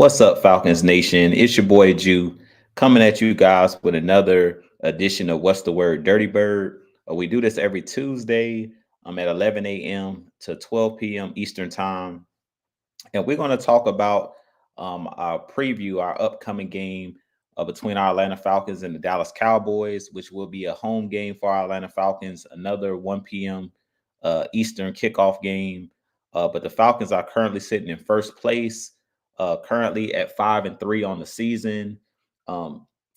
What's up, Falcons Nation? It's your boy Jew coming at you guys with another edition of What's the Word, Dirty Bird. We do this every Tuesday at 11 a.m. to 12 p.m. Eastern Time. And we're going to talk about our preview, our upcoming game between our Atlanta Falcons and the Dallas Cowboys, which will be a home game for our Atlanta Falcons, another 1 p.m. Eastern kickoff game. But the Falcons are currently sitting in first place, currently at 5-3 on the season.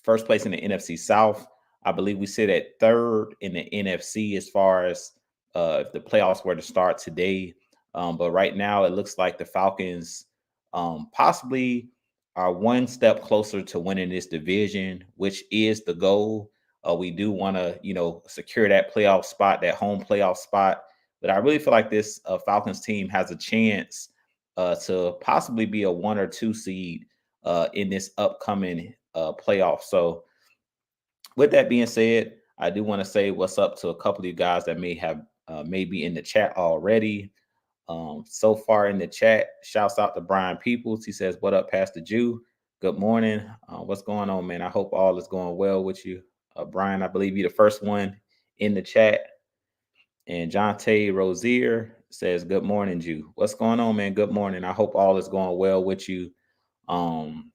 First place in the NFC South. I believe we sit at third in the NFC as far as if the playoffs were to start today. But right now, it looks like the Falcons possibly are one step closer to winning this division, which is the goal. We do want to, secure that playoff spot, that home playoff spot. But I really feel like this Falcons team has a chance to possibly be a 1 or 2 seed in this upcoming playoff. So, with that being said, I do want to say what's up to a couple of you guys that may have maybe in the chat already. So far in the chat, shouts out to Brian Peoples. He says, "What up, Pastor Jew? Good morning. What's going on, man? I hope all is going well with you." Brian, I believe you're the first one in the chat. And Jonte Rozier says, "Good morning, Jew. What's going on, man? Good morning. I hope all is going well with you." Um,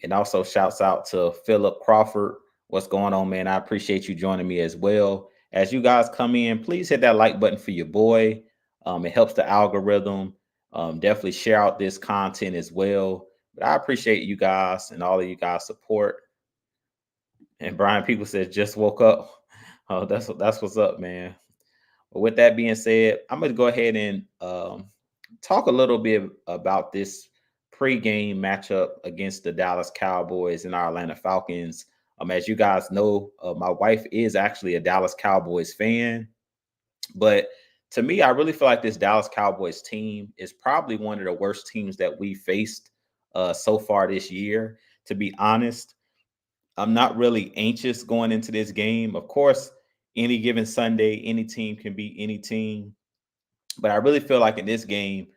and also shouts out to Philip Crawford. What's going on, man? I appreciate you joining me as well. As you guys come in, please hit that like button for your boy. It helps the algorithm. Definitely share out this content as well. But I appreciate you guys and all of you guys' support. And Brian People says just woke up. Oh, that's what's up, man. But with that being said, I'm going to go ahead and talk a little bit about this pre-game matchup against the Dallas Cowboys and our Atlanta Falcons. As you guys know, my wife is actually a Dallas Cowboys fan, but to me, I really feel like this Dallas Cowboys team is probably one of the worst teams that we faced so far this year. To be honest, I'm not really anxious going into this game. Of course, any given Sunday, any team can beat any team. But I really feel like in this game,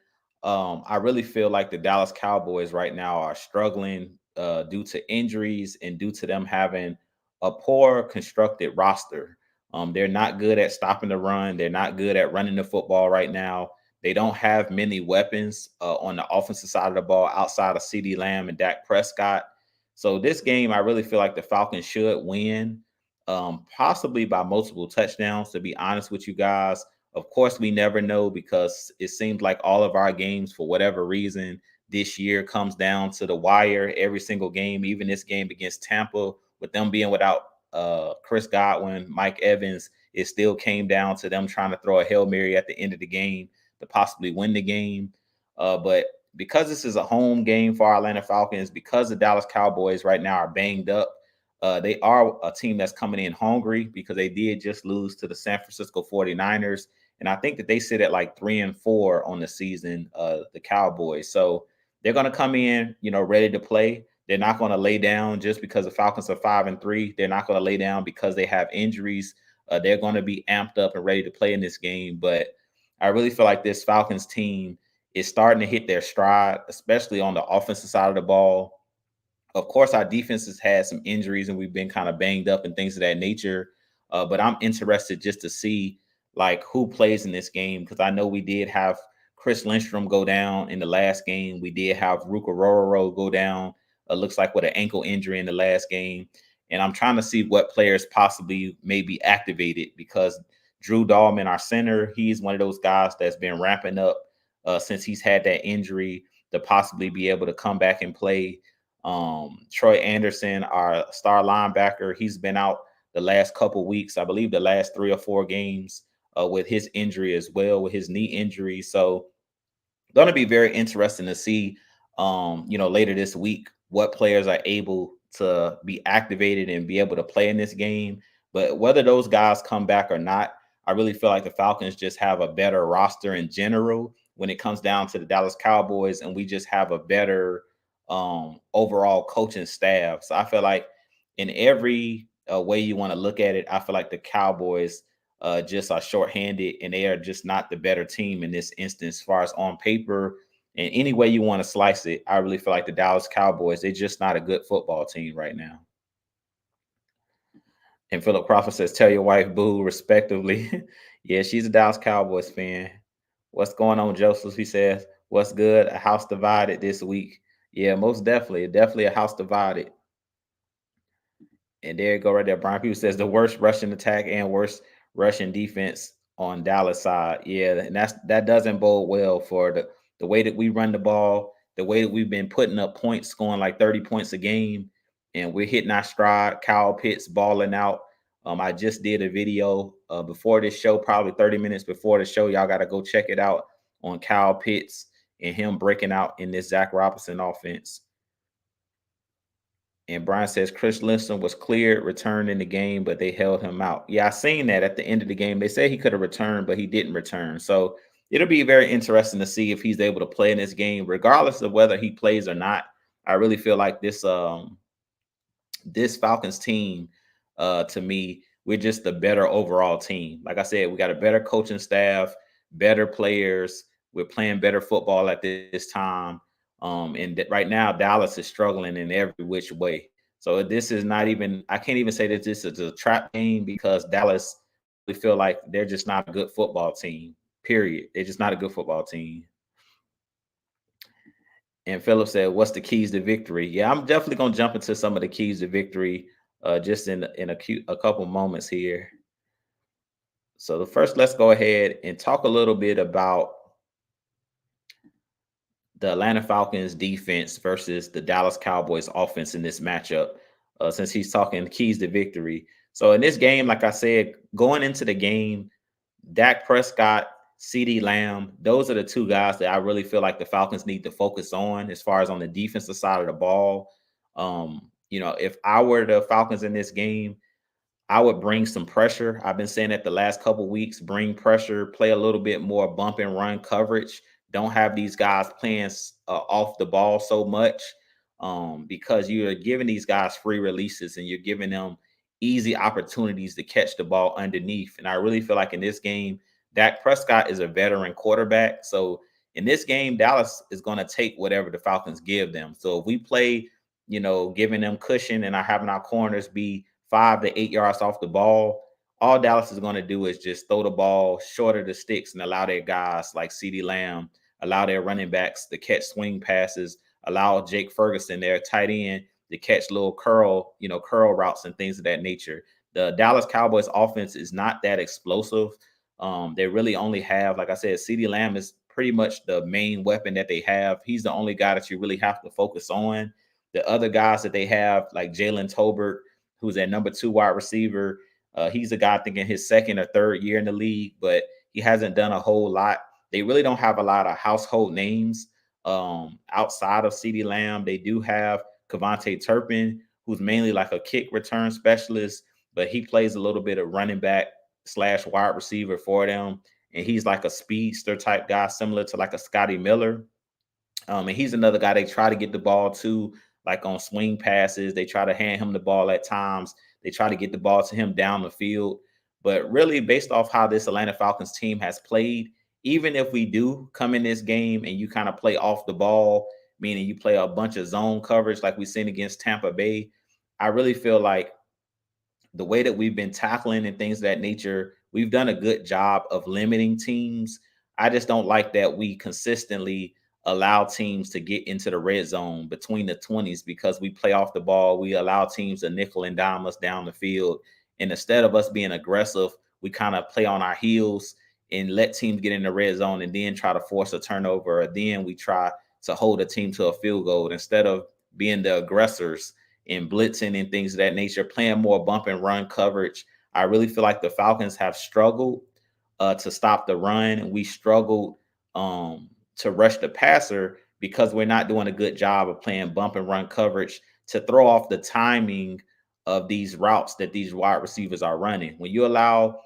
I really feel like the Dallas Cowboys right now are struggling due to injuries and due to them having a poor constructed roster. They're not good at stopping the run. They're not good at running the football right now. They don't have many weapons on the offensive side of the ball outside of CeeDee Lamb and Dak Prescott. So this game, I really feel like the Falcons should win, possibly by multiple touchdowns, to be honest with you guys. Of course, we never know because it seems like all of our games, for whatever reason, this year comes down to the wire. Every single game, even this game against Tampa, with them being without Chris Godwin, Mike Evans, it still came down to them trying to throw a Hail Mary at the end of the game to possibly win the game. But because this is a home game for our Atlanta Falcons, because the Dallas Cowboys right now are banged up, they are a team that's coming in hungry because they did just lose to the San Francisco 49ers. And I think that they sit at like 3-4 on the season, the Cowboys. So they're going to come in, ready to play. They're not going to lay down just because the Falcons are 5-3. They're not going to lay down because they have injuries. They're going to be amped up and ready to play in this game. But I really feel like this Falcons team is starting to hit their stride, especially on the offensive side of the ball. Of course, our defense has had some injuries and we've been kind of banged up and things of that nature. But I'm interested just to see like who plays in this game because I know we did have Chris Lindstrom go down in the last game. We did have Ruka Rororo go down. Looks like with an ankle injury in the last game. And I'm trying to see what players possibly may be activated because Drew Dahlman, our center, he's one of those guys that's been ramping up since he's had that injury to possibly be able to come back and play. Troy Anderson, our star linebacker, he's been out the last couple weeks, I believe the last 3 or 4 games with his injury as well, with his knee injury. So going to be very interesting to see, later this week, what players are able to be activated and be able to play in this game. But whether those guys come back or not, I really feel like the Falcons just have a better roster in general when it comes down to the Dallas Cowboys, and we just have a better overall coaching staff. So I feel like in every way you want to look at it, I feel like the Cowboys just are shorthanded and they are just not the better team in this instance, as far as on paper And any way you want to slice it, I really feel like the Dallas Cowboys, they're just not a good football team right now. And Philip Crawford says, tell your wife boo, respectively. Yeah, she's a Dallas Cowboys fan. What's going on, Joseph? He says, what's good? A house divided this week. Yeah, most definitely. Definitely a house divided. And there you go right there. Brian Pugh says the worst Russian attack and worst Russian defense on Dallas side. Yeah, and that doesn't bode well for the way that we run the ball, the way that we've been putting up points, scoring like 30 points a game, and we're hitting our stride. Kyle Pitts balling out. I just did a video before this show, probably 30 minutes before the show. Y'all got to go check it out on Kyle Pitts and him breaking out in this Zach Robinson offense. And Brian says Chris Lindstrom was cleared, returned in the game, but they held him out. Yeah, I seen that at the end of the game. They said he could have returned, but he didn't return. So it'll be very interesting to see if he's able to play in this game, regardless of whether he plays or not. I really feel like this Falcons team, to me, we're just a better overall team. Like I said, we got a better coaching staff, better players. We're playing better football at this time. And right now, Dallas is struggling in every which way. So this is not even, I can't even say that this is a trap game because Dallas, we feel like they're just not a good football team, period. They're just not a good football team. And Philip said, what's the keys to victory? Yeah, I'm definitely going to jump into some of the keys to victory just in a couple moments here. So the first, let's go ahead and talk a little bit about the Atlanta Falcons defense versus the Dallas Cowboys offense in this matchup, since he's talking keys to victory. So in this game, like I said, going into the game, Dak Prescott, CD Lamb, those are the two guys that I really feel like the Falcons need to focus on as far as on the defensive side of the ball. If I were the Falcons in this game, I would bring some pressure. I've been saying that the last couple weeks, bring pressure, play a little bit more bump and run coverage. Don't have these guys playing off the ball so much because you're giving these guys free releases and you're giving them easy opportunities to catch the ball underneath. And I really feel like in this game, Dak Prescott is a veteran quarterback. So in this game, Dallas is going to take whatever the Falcons give them. So if we play, giving them cushion and having our corners be 5 to 8 yards off the ball, all Dallas is going to do is just throw the ball short of the sticks and allow their guys like CeeDee Lamb, allow their running backs to catch swing passes, allow Jake Ferguson, their tight end, to catch little curl routes and things of that nature. The Dallas Cowboys offense is not that explosive. They really only have, like I said, CeeDee Lamb is pretty much the main weapon that they have. He's the only guy that you really have to focus on. The other guys that they have, like Jalen Tolbert, who's at number 2 wide receiver. He's a guy I think in his second or third year in the league, but he hasn't done a whole lot. They really don't have a lot of household names outside of CeeDee Lamb. They do have Kevontae Turpin, who's mainly like a kick return specialist, but he plays a little bit of running back / wide receiver for them. And he's like a speedster type guy, similar to like a Scotty Miller. And he's another guy they try to get the ball to, like on swing passes. They try to hand him the ball at times. They try to get the ball to him down the field. But really, based off how this Atlanta Falcons team has played, even if we do come in this game and you kind of play off the ball, meaning you play a bunch of zone coverage like we've seen against Tampa Bay, I really feel like the way that we've been tackling and things of that nature, we've done a good job of limiting teams. I just don't like that we consistently allow teams to get into the red zone between the 20s because we play off the ball. We allow teams to nickel and dime us down the field. And instead of us being aggressive, we kind of play on our heels and let teams get in the red zone and then try to force a turnover. Or then we try to hold a team to a field goal instead of being the aggressors and blitzing and things of that nature, playing more bump and run coverage. I really feel like the Falcons have struggled to stop the run. We struggled to rush the passer because we're not doing a good job of playing bump and run coverage to throw off the timing of these routes that these wide receivers are running. When you allow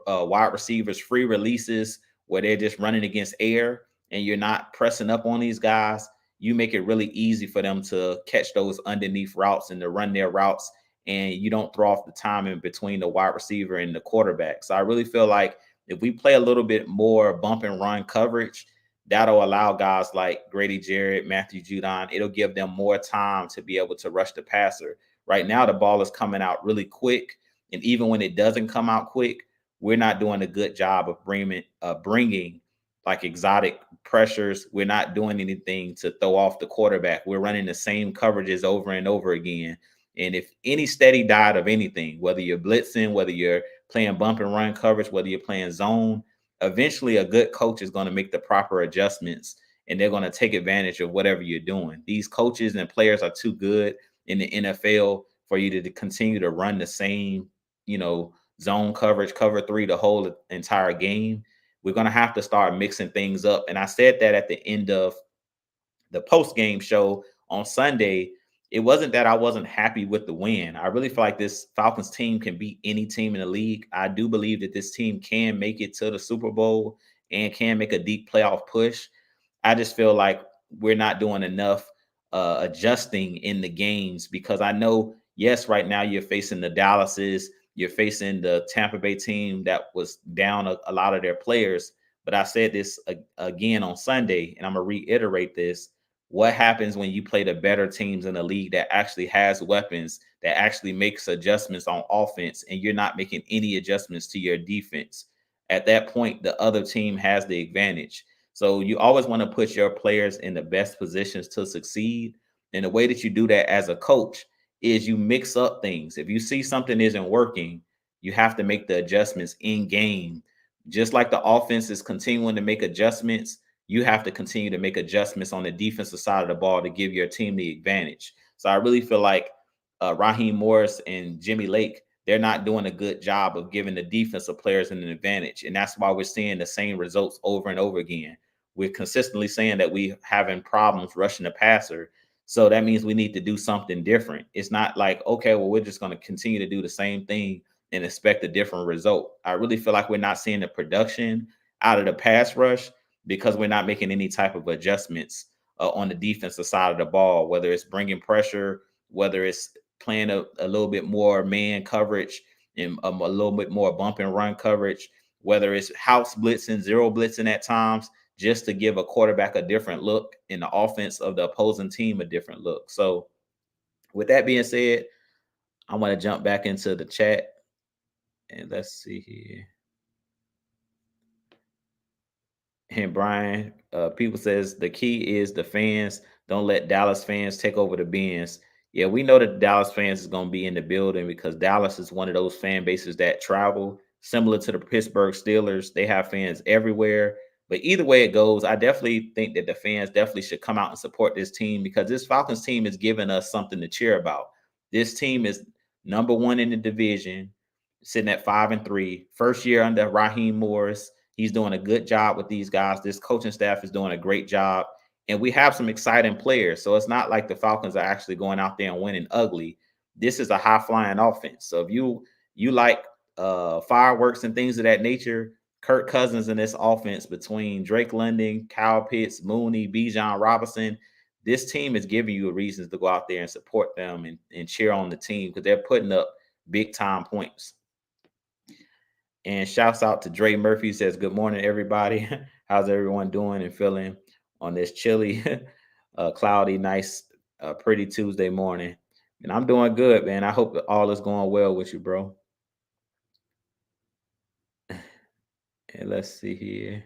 wide receivers free releases where they're just running against air and you're not pressing up on these guys, you make it really easy for them to catch those underneath routes and to run their routes, and you don't throw off the timing between the wide receiver and the quarterback. So I really feel like if we play a little bit more bump and run coverage, that'll allow guys like Grady Jarrett, Matthew Judon, it'll give them more time to be able to rush the passer. Right now, the ball is coming out really quick. And even when it doesn't come out quick, we're not doing a good job of bringing like exotic pressures. We're not doing anything to throw off the quarterback. We're running the same coverages over and over again. And if any steady diet of anything, whether you're blitzing, whether you're playing bump and run coverage, whether you're playing zone, eventually a good coach is going to make the proper adjustments and they're going to take advantage of whatever you're doing. These coaches and players are too good in the NFL for you to continue to run the same, zone coverage, cover three the whole entire game. We're going to have to start mixing things up. And I said that at the end of the post game show on Sunday. It wasn't that I wasn't happy with the win. I really feel like this Falcons team can beat any team in the league. I do believe that this team can make it to the Super Bowl and can make a deep playoff push. I just feel like we're not doing enough adjusting in the games because I know, yes, right now you're facing the Dallases, you're facing the Tampa Bay team that was down a lot of their players. But I said this again on Sunday, and I'm going to reiterate this. What happens when you play the better teams in the league that actually has weapons, that actually makes adjustments on offense, and you're not making any adjustments to your defense? At that point, the other team has the advantage. So you always want to put your players in the best positions to succeed. And the way that you do that as a coach is you mix up things. If you see something isn't working, you have to make the adjustments in game. Just like the offense is continuing to make adjustments, you have to continue to make adjustments on the defensive side of the ball to give your team the advantage. So I really feel like Raheem Morris and Jimmy Lake, they're not doing a good job of giving the defensive players an advantage. And that's why we're seeing the same results over and over again. We're consistently saying that we're having problems rushing the passer. So that means we need to do something different. It's not like, okay, well, we're just going to continue to do the same thing and expect a different result. I really feel like we're not seeing the production out of the pass rush because we're not making any type of adjustments on the defensive side of the ball, whether it's bringing pressure, whether it's playing a little bit more man coverage and a little bit more bump and run coverage, whether it's house blitzing, zero blitzing at times, just to give a quarterback a different look and the offense of the opposing team a different look. So with that being said, I want to jump back into the chat and let's see here. And Brian, people says the key is the fans. Don't let Dallas fans take over the Benz. Yeah, we know that Dallas fans is going to be in the building because Dallas is one of those fan bases that travel, similar to the Pittsburgh Steelers. They have fans everywhere. But either way it goes, I definitely think that the fans definitely should come out and support this team because this Falcons team is giving us something to cheer about. This team is number one in the division, sitting at 5-3. First year under Raheem Morris. He's doing a good job with these guys. This coaching staff is doing a great job. And we have some exciting players. So it's not like the Falcons are actually going out there and winning ugly. This is a high-flying offense. So if you like fireworks and things of that nature, Kirk Cousins in this offense between Drake London, Kyle Pitts, Mooney, Bijan Robinson, this team is giving you reasons to go out there and support them and cheer on the team because they're putting up big-time points. And shouts out to Dre Murphy, says, good morning, everybody. How's everyone doing and feeling on this chilly, cloudy, nice, pretty Tuesday morning? And I'm doing good, man. I hope all is going well with you, bro. And let's see here.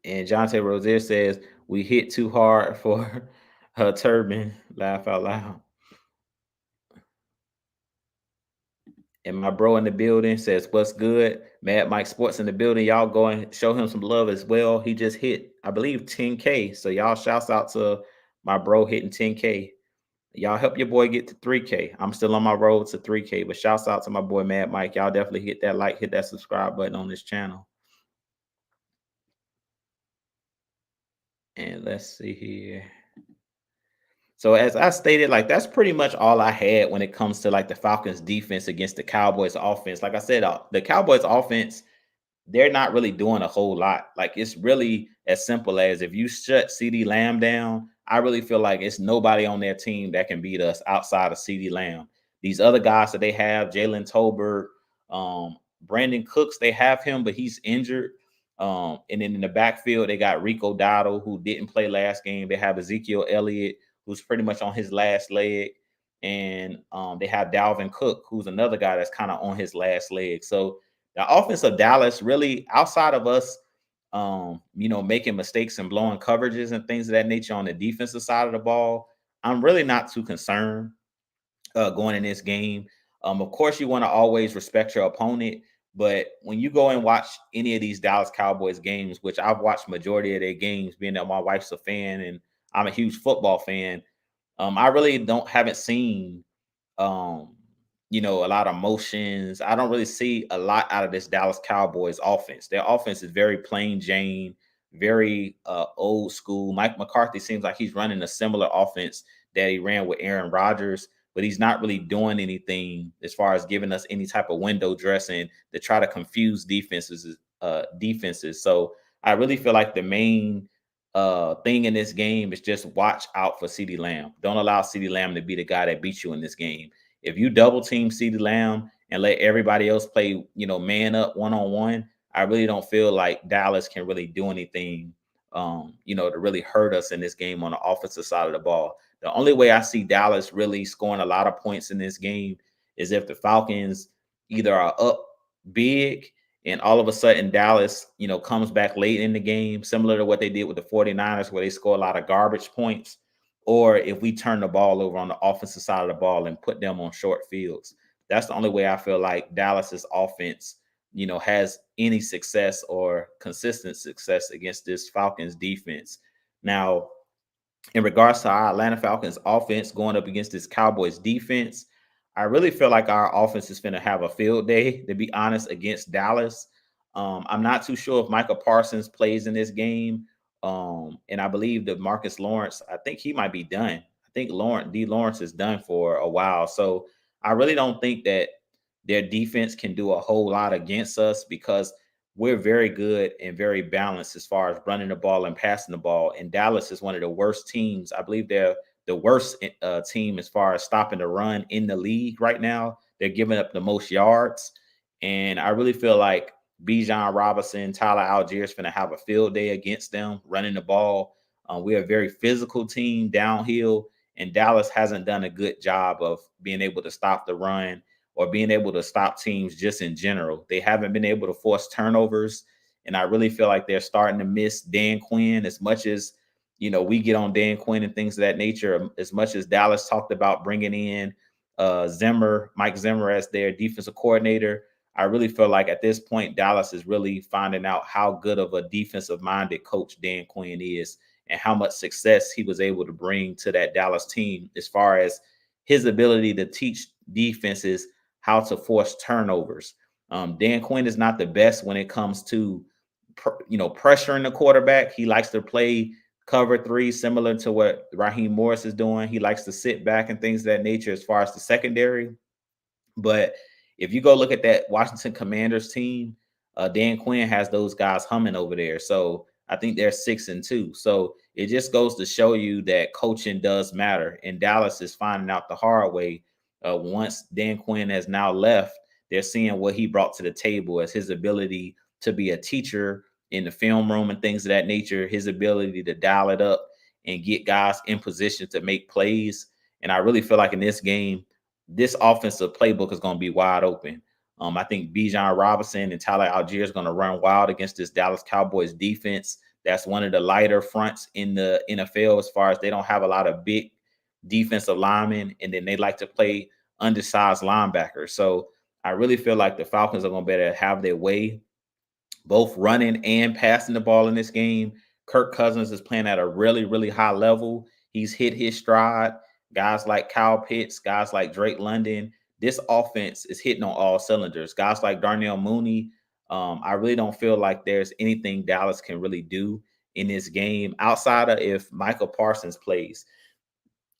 And Jonte Rozier says, we hit too hard for her turban. Laugh out loud. And my bro in the building says, what's good? Mad Mike Sports in the building. Y'all go and show him some love as well. He just hit, I believe, 10K. So y'all shouts out to my bro hitting 10K. Y'all help your boy get to 3K. I'm still on my road to 3K, but shouts out to my boy Mad Mike. Y'all definitely hit that like, hit that subscribe button on this channel. And let's see here. So as I stated, like that's pretty much all I had when it comes to like the Falcons defense against the Cowboys offense. Like I said, the Cowboys offense, they're not really doing a whole lot. Like it's really as simple as if you shut CeeDee Lamb down, I really feel like it's nobody on their team that can beat us outside of CeeDee Lamb. These other guys that they have, Jalen Tolbert, Brandon Cooks, they have him, but he's injured. And then in the backfield, they got Rico Dowdle, who didn't play last game. They have Ezekiel Elliott, who's pretty much on his last leg. And they have Dalvin Cook, who's another guy that's kind of on his last leg. So the offense of Dallas, really, outside of us, making mistakes and blowing coverages and things of that nature on the defensive side of the ball, I'm really not too concerned going in this game. Of course, you want to always respect your opponent, but when you go and watch any of these Dallas Cowboys games, which I've watched majority of their games, being that my wife's a fan and I'm a huge football fan, I really haven't seen um, a lot of motions. I don't really see a lot out of this Dallas Cowboys offense. Their offense is very plain Jane, very old school. Mike McCarthy seems like he's running a similar offense that he ran with Aaron Rodgers, but he's not really doing anything as far as giving us any type of window dressing to try to confuse defenses. So I really feel like the main thing in this game is just watch out for CeeDee Lamb. Don't allow CeeDee Lamb to be the guy that beats you in this game. If you double team CeeDee Lamb and let everybody else play, man up one-on-one, I really don't feel like Dallas can really do anything, to really hurt us in this game on the offensive side of the ball. The only way I see Dallas really scoring a lot of points in this game is if the Falcons either are up big and all of a sudden Dallas, comes back late in the game, similar to what they did with the 49ers, where they score a lot of garbage points, or if we turn the ball over on the offensive side of the ball and put them on short fields. That's the only way I feel like Dallas's offense, has any success or consistent success against this Falcons defense. Now, in regards to our Atlanta Falcons offense going up against this Cowboys defense, I really feel like our offense is going to have a field day, to be honest, against Dallas. I'm not too sure if Michael Parsons plays in this game. And I believe that Marcus Lawrence, I think he might be done. I think Lawrence is done for a while. So I really don't think that their defense can do a whole lot against us because we're very good and very balanced as far as running the ball and passing the ball. And Dallas is one of the worst teams. I believe they're the worst team as far as stopping the run in the league right now. They're giving up the most yards. And I really feel like Bijan Robinson, Tyler Algier is going to have a field day against them running the ball. We're a very physical team downhill, and Dallas hasn't done a good job of being able to stop the run or being able to stop teams just in general. They haven't been able to force turnovers. And I really feel like they're starting to miss Dan Quinn as much as, we get on Dan Quinn and things of that nature. As much as Dallas talked about bringing in Mike Zimmer as their defensive coordinator, I really feel like at this point, Dallas is really finding out how good of a defensive minded coach Dan Quinn is and how much success he was able to bring to that Dallas team as far as his ability to teach defenses how to force turnovers. Dan Quinn is not the best when it comes to, pressuring the quarterback. He likes to play cover three, similar to what Raheem Morris is doing. He likes to sit back and things of that nature as far as the secondary. But if you go look at that Washington Commanders team, Dan Quinn has those guys humming over there. So I think they're 6-2. So it just goes to show you that coaching does matter. And Dallas is finding out the hard way. Once Dan Quinn has now left, they're seeing what he brought to the table as his ability to be a teacher in the film room and things of that nature, his ability to dial it up and get guys in position to make plays. And I really feel like in this game, this offensive playbook is going to be wide open. I think Bijan Robinson and Tyler Algier is going to run wild against this Dallas Cowboys defense. That's one of the lighter fronts in the NFL as far as they don't have a lot of big defensive linemen, and then they like to play undersized linebackers. So I really feel like the Falcons are going to better have their way, both running and passing the ball in this game. Kirk Cousins is playing at a really, really high level. He's hit his stride. Guys like Kyle Pitts, guys like Drake London, this offense is hitting on all cylinders. Guys like Darnell Mooney, I really don't feel like there's anything Dallas can really do in this game outside of if Michael Parsons plays.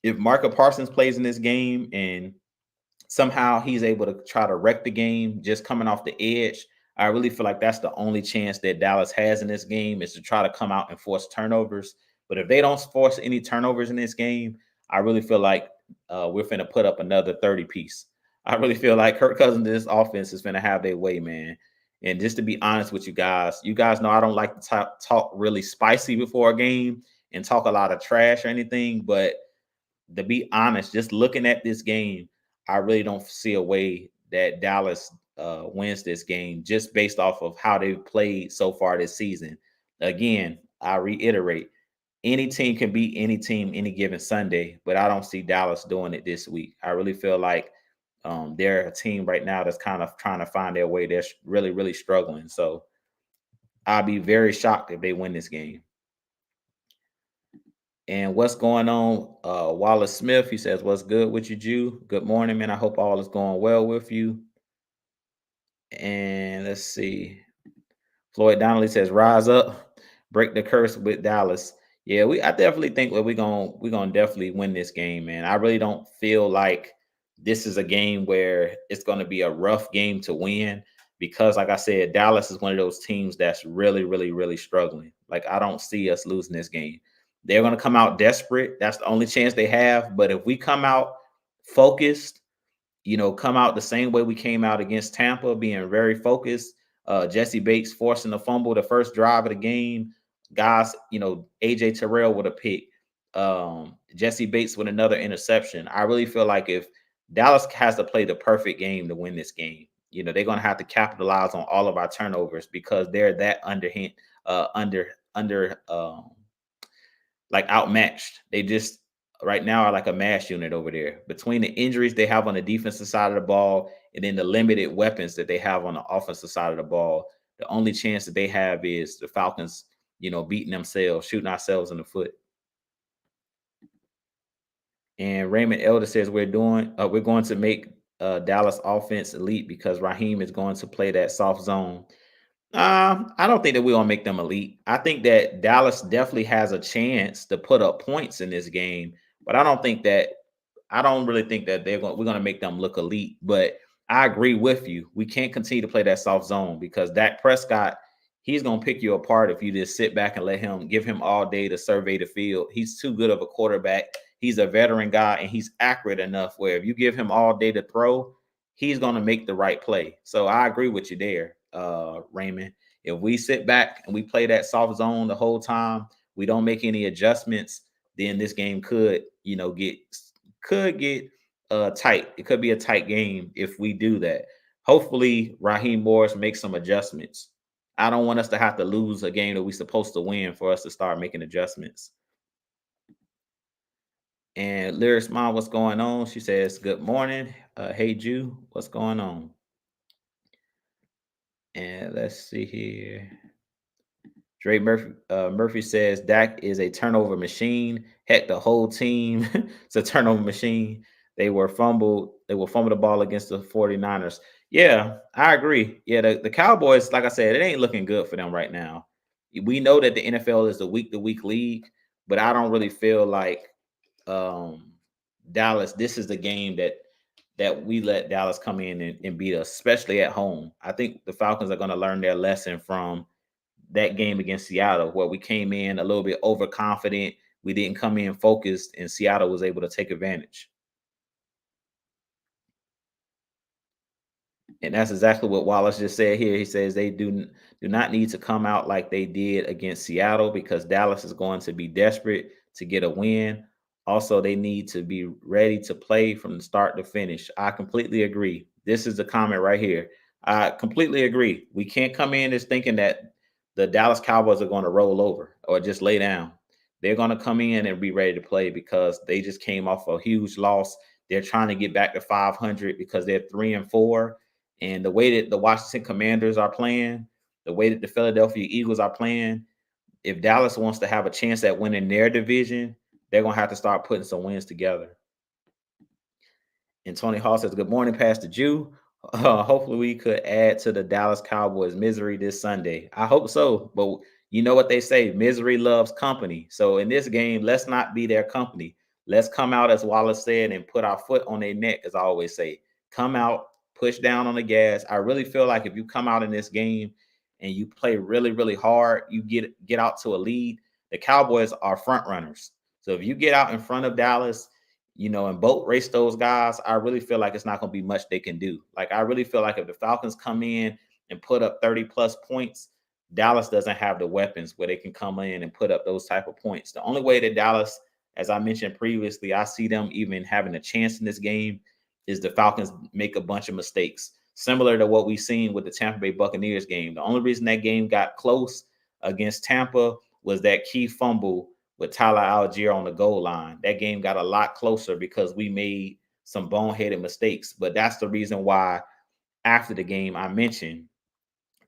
If Michael Parsons plays in this game and somehow he's able to try to wreck the game just coming off the edge, I really feel like that's the only chance that Dallas has in this game is to try to come out and force turnovers. But if they don't force any turnovers in this game, I really feel like we're finna put up another 30 piece. I really feel like Kirk Cousins, this offense is going to have their way, man. And just to be honest with you guys know I don't like to talk really spicy before a game and talk a lot of trash or anything. But to be honest, just looking at this game, I really don't see a way that Dallas wins this game just based off of how they've played so far this season. Again, I reiterate, any team can beat any team any given Sunday, but I don't see Dallas doing it this week. I really feel like they're a team right now that's kind of trying to find their way. They're really, really struggling. So I'll be very shocked if they win this game. And what's going on? Wallace Smith, he says, "What's good with you, Jew? Good morning, man. I hope all is going well with you." And let's see. Floyd Donnelly says, "Rise up, break the curse with Dallas." Yeah, I definitely think that we're gonna definitely win this game, man. I really don't feel like this is a game where it's gonna be a rough game to win because, like I said, Dallas is one of those teams that's really, really, really struggling. Like I don't see us losing this game. They're gonna come out desperate. That's the only chance they have. But if we come out focused, come out the same way we came out against Tampa, being very focused. Jesse Bates forcing the fumble the first drive of the game. Guys, AJ Terrell with a pick. Jesse Bates with another interception. I really feel like if Dallas has to play the perfect game to win this game, they're going to have to capitalize on all of our turnovers because they're that underhand, under like outmatched. They just right now are like a mash unit over there. Between the injuries they have on the defensive side of the ball and then the limited weapons that they have on the offensive side of the ball, the only chance that they have is the Falcons, beating themselves, shooting ourselves in the foot. And Raymond Elder says we're going to make Dallas offense elite because Raheem is going to play that soft zone. I don't think that we're gonna make them elite. I think that Dallas definitely has a chance to put up points in this game, but I don't really think that we're gonna make them look elite. But I agree with you. We can't continue to play that soft zone because Dak Prescott, he's gonna pick you apart if you just sit back and give him all day to survey the field. He's too good of a quarterback. He's a veteran guy and he's accurate enough where if you give him all day to throw, he's gonna make the right play. So I agree with you there, Raymond. If we sit back and we play that soft zone the whole time, we don't make any adjustments, then this game could get tight. It could be a tight game if we do that. Hopefully, Raheem Morris makes some adjustments. I don't want us to have to lose a game that we're supposed to win for us to start making adjustments. And Lyrics Mom, what's going on? She says, "Good morning. Hey Jew, what's going on?" And let's see here. Dre Murphy says Dak is a turnover machine. Heck, the whole team is a turnover machine. They will fumble the ball against the 49ers. Yeah, I agree. Yeah, the Cowboys, like I said, it ain't looking good for them right now. We know that the NFL is a week-to-week league, but I don't really feel like um, Dallas, this is the game that we let Dallas come in and beat us, especially at home. I think the Falcons are going to learn their lesson from that game against Seattle, where we came in a little bit overconfident. We didn't come in focused, and Seattle was able to take advantage. And that's exactly what Wallace just said here. He says they do not need to come out like they did against Seattle because Dallas is going to be desperate to get a win. Also, they need to be ready to play from the start to finish. I completely agree. This is the comment right here. I completely agree. We can't come in as thinking that the Dallas Cowboys are going to roll over or just lay down. They're going to come in and be ready to play because they just came off a huge loss. They're trying to get back to 500 because they're 3-4, and the way that the Washington Commanders are playing, the way that the Philadelphia Eagles are playing, if Dallas wants to have a chance at winning their division, they're going to have to start putting some wins together. And Tony Hall says, "Good morning, Pastor Jew. Hopefully we could add to the Dallas Cowboys misery this Sunday." I hope so. But you know what they say, misery loves company. So in this game, let's not be their company. Let's come out, as Wallace said, and put our foot on their neck, as I always say. Come out, push down on the gas. I really feel like if you come out in this game and you play really, really hard, you get out to a lead. The Cowboys are front runners. So if you get out in front of Dallas, and boat race those guys, I really feel like it's not going to be much they can do. Like, I really feel like if the Falcons come in and put up 30 plus points, Dallas doesn't have the weapons where they can come in and put up those type of points. The only way that Dallas, as I mentioned previously, I see them even having a chance in this game is the Falcons make a bunch of mistakes, similar to what we've seen with the Tampa Bay Buccaneers game. The only reason that game got close against Tampa was that key fumble with Tyler Algier on the goal line. That game got a lot closer because we made some boneheaded mistakes. But that's the reason why after the game I mentioned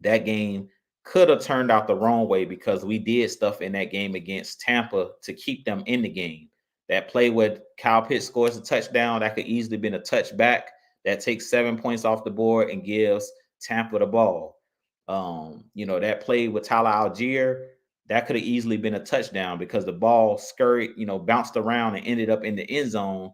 that game could have turned out the wrong way because we did stuff in that game against Tampa to keep them in the game. That play where Kyle Pitts scores a touchdown, that could easily been a touchback that takes 7 points off the board and gives Tampa the ball. That play with Tyler Algier, that could have easily been a touchdown because the ball scurried, bounced around and ended up in the end zone.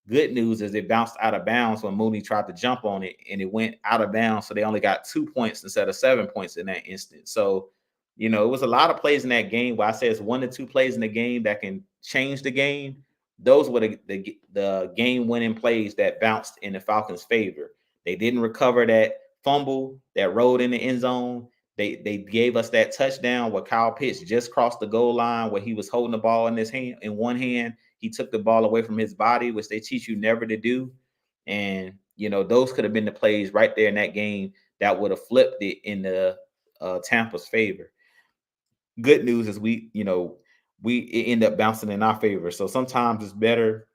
Good news is it bounced out of bounds when Mooney tried to jump on it and it went out of bounds. So they only got 2 points instead of 7 points in that instant. So, it was a lot of plays in that game where I say it's 1 to 2 plays in the game that can change the game. Those were the game winning plays that bounced in the Falcons' favor. They didn't recover that fumble that rolled in the end zone. They gave us that touchdown where Kyle Pitts just crossed the goal line where he was holding the ball in his hand in one hand. He took the ball away from his body, which they teach you never to do. And those could have been the plays right there in that game that would have flipped it in the Tampa's favor. Good news is it end up bouncing in our favor. So sometimes it's better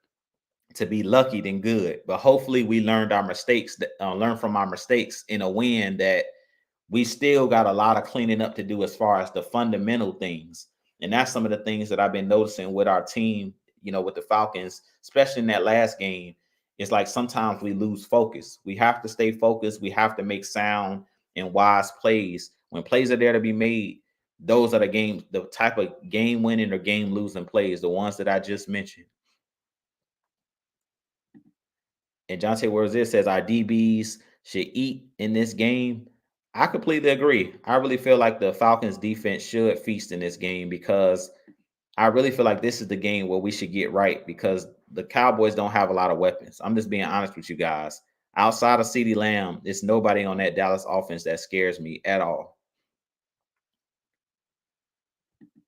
to be lucky than good. But hopefully we learn from our mistakes in a win that we still got a lot of cleaning up to do as far as the fundamental things. And that's some of the things that I've been noticing with our team, with the Falcons, especially in that last game. It's like sometimes we lose focus. We have to stay focused. We have to make sound and wise plays. When plays are there to be made, those are the type of game winning or game losing plays, the ones that I just mentioned. And John T. Words says our DBs should eat in this game. I completely agree. I really feel like the Falcons defense should feast in this game because I really feel like this is the game where we should get right because the Cowboys don't have a lot of weapons. I'm just being honest with you guys. Outside of CeeDee Lamb, there's nobody on that Dallas offense that scares me at all.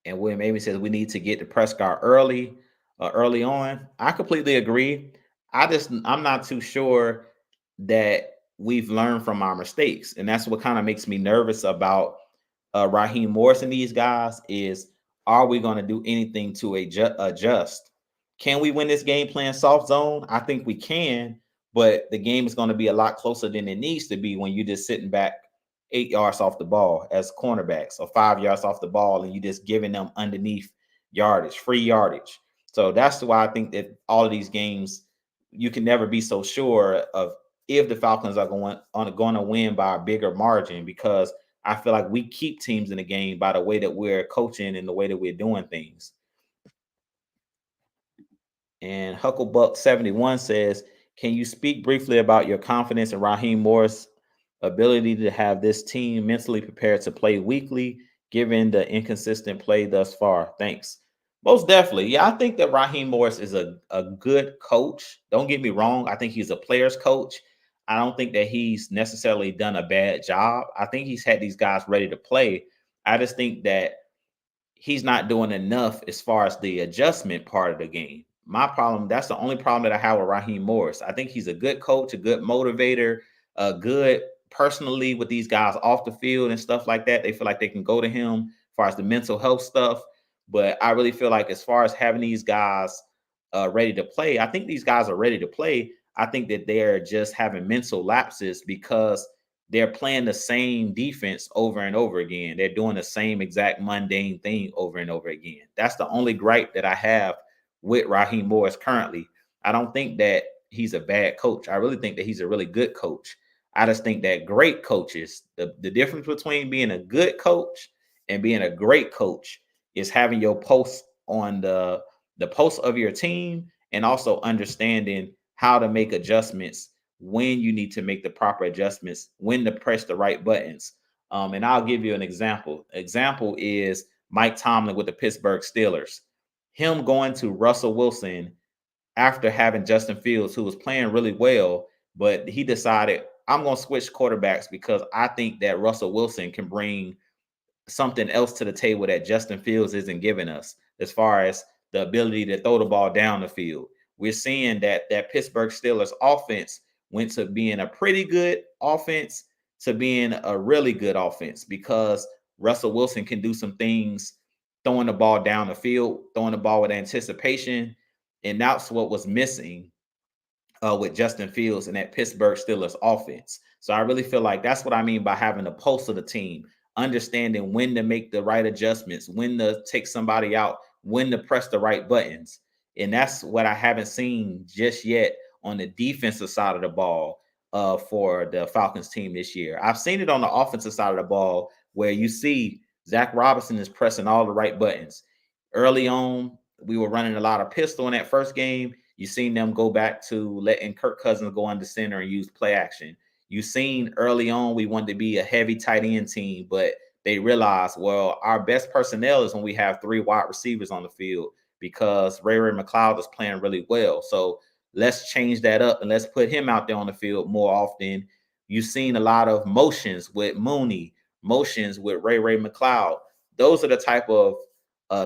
And William Amy says we need to get to Prescott early on. I completely agree. I'm not too sure that we've learned from our mistakes. And that's what kind of makes me nervous about Raheem Morris and these guys is, are we going to do anything to adjust? Can we win this game playing soft zone? I think we can, but the game is going to be a lot closer than it needs to be when you're just sitting back 8 yards off the ball as cornerbacks or 5 yards off the ball and you're just giving them underneath yardage, free yardage. So that's why I think that all of these games, you can never be so sure of if the Falcons are going to win by a bigger margin because I feel like we keep teams in the game by the way that we're coaching and the way that we're doing things. And Hucklebuck71 says, can you speak briefly about your confidence in Raheem Morris' ability to have this team mentally prepared to play weekly, given the inconsistent play thus far? Thanks. Most definitely. Yeah, I think that Raheem Morris is a good coach. Don't get me wrong. I think he's a player's coach. I don't think that he's necessarily done a bad job. I think he's had these guys ready to play. I just think that he's not doing enough as far as the adjustment part of the game. That's the only problem that I have with Raheem Morris. I think he's a good coach, a good motivator, a good personally with these guys off the field and stuff like that. They feel like they can go to him as far as the mental health stuff. But I really feel like as far as having these guys ready to play, I think these guys are ready to play. I think that they're just having mental lapses because they're playing the same defense over and over again. They're doing the same exact mundane thing over and over again. That's the only gripe that I have with Raheem Morris currently. I don't think that he's a bad coach. I really think that he's a really good coach. I just think that great coaches, the difference between being a good coach and being a great coach is having your post on the post of your team and also understanding how to make adjustments when you need to make the proper adjustments, when to press the right buttons. And I'll give you an example. Example is Mike Tomlin with the Pittsburgh Steelers. Him going to Russell Wilson after having Justin Fields, who was playing really well, but he decided, I'm going to switch quarterbacks because I think that Russell Wilson can bring something else to the table that Justin Fields isn't giving us as far as the ability to throw the ball down the field. We're seeing that Pittsburgh Steelers offense went to being a pretty good offense to being a really good offense because Russell Wilson can do some things throwing the ball down the field, throwing the ball with anticipation, and that's what was missing with Justin Fields and that Pittsburgh Steelers offense. So I really feel like that's what I mean by having a pulse of the team, understanding when to make the right adjustments, when to take somebody out, when to press the right buttons. And that's what I haven't seen just yet on the defensive side of the ball for the Falcons team this year. I've seen it on the offensive side of the ball where you see Zach Robinson is pressing all the right buttons. Early on, we were running a lot of pistol in that first game. You seen them go back to letting Kirk Cousins go under center and use play action. You seen early on we wanted to be a heavy tight end team, but they realized, well, our best personnel is when we have 3 wide receivers on the field because Ray McLeod is playing really well. So let's change that up and let's put him out there on the field more often. You've seen a lot of motions with Mooney, motions with Ray McLeod. Those are the type of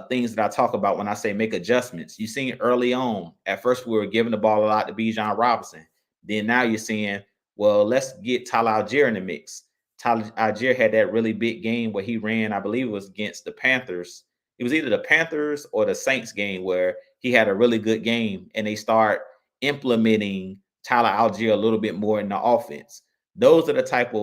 things that I talk about when I say make adjustments. You seen early on, at first we were giving the ball a lot to Bijan Robinson. Then now you're seeing, well, let's get Tyler Algier in the mix. Tyler Algier had that really big game where he ran, I believe it was against the Panthers. It was either the Panthers or the Saints game where he had a really good game and they start implementing Tyler Algier a little bit more in the offense. Those are the type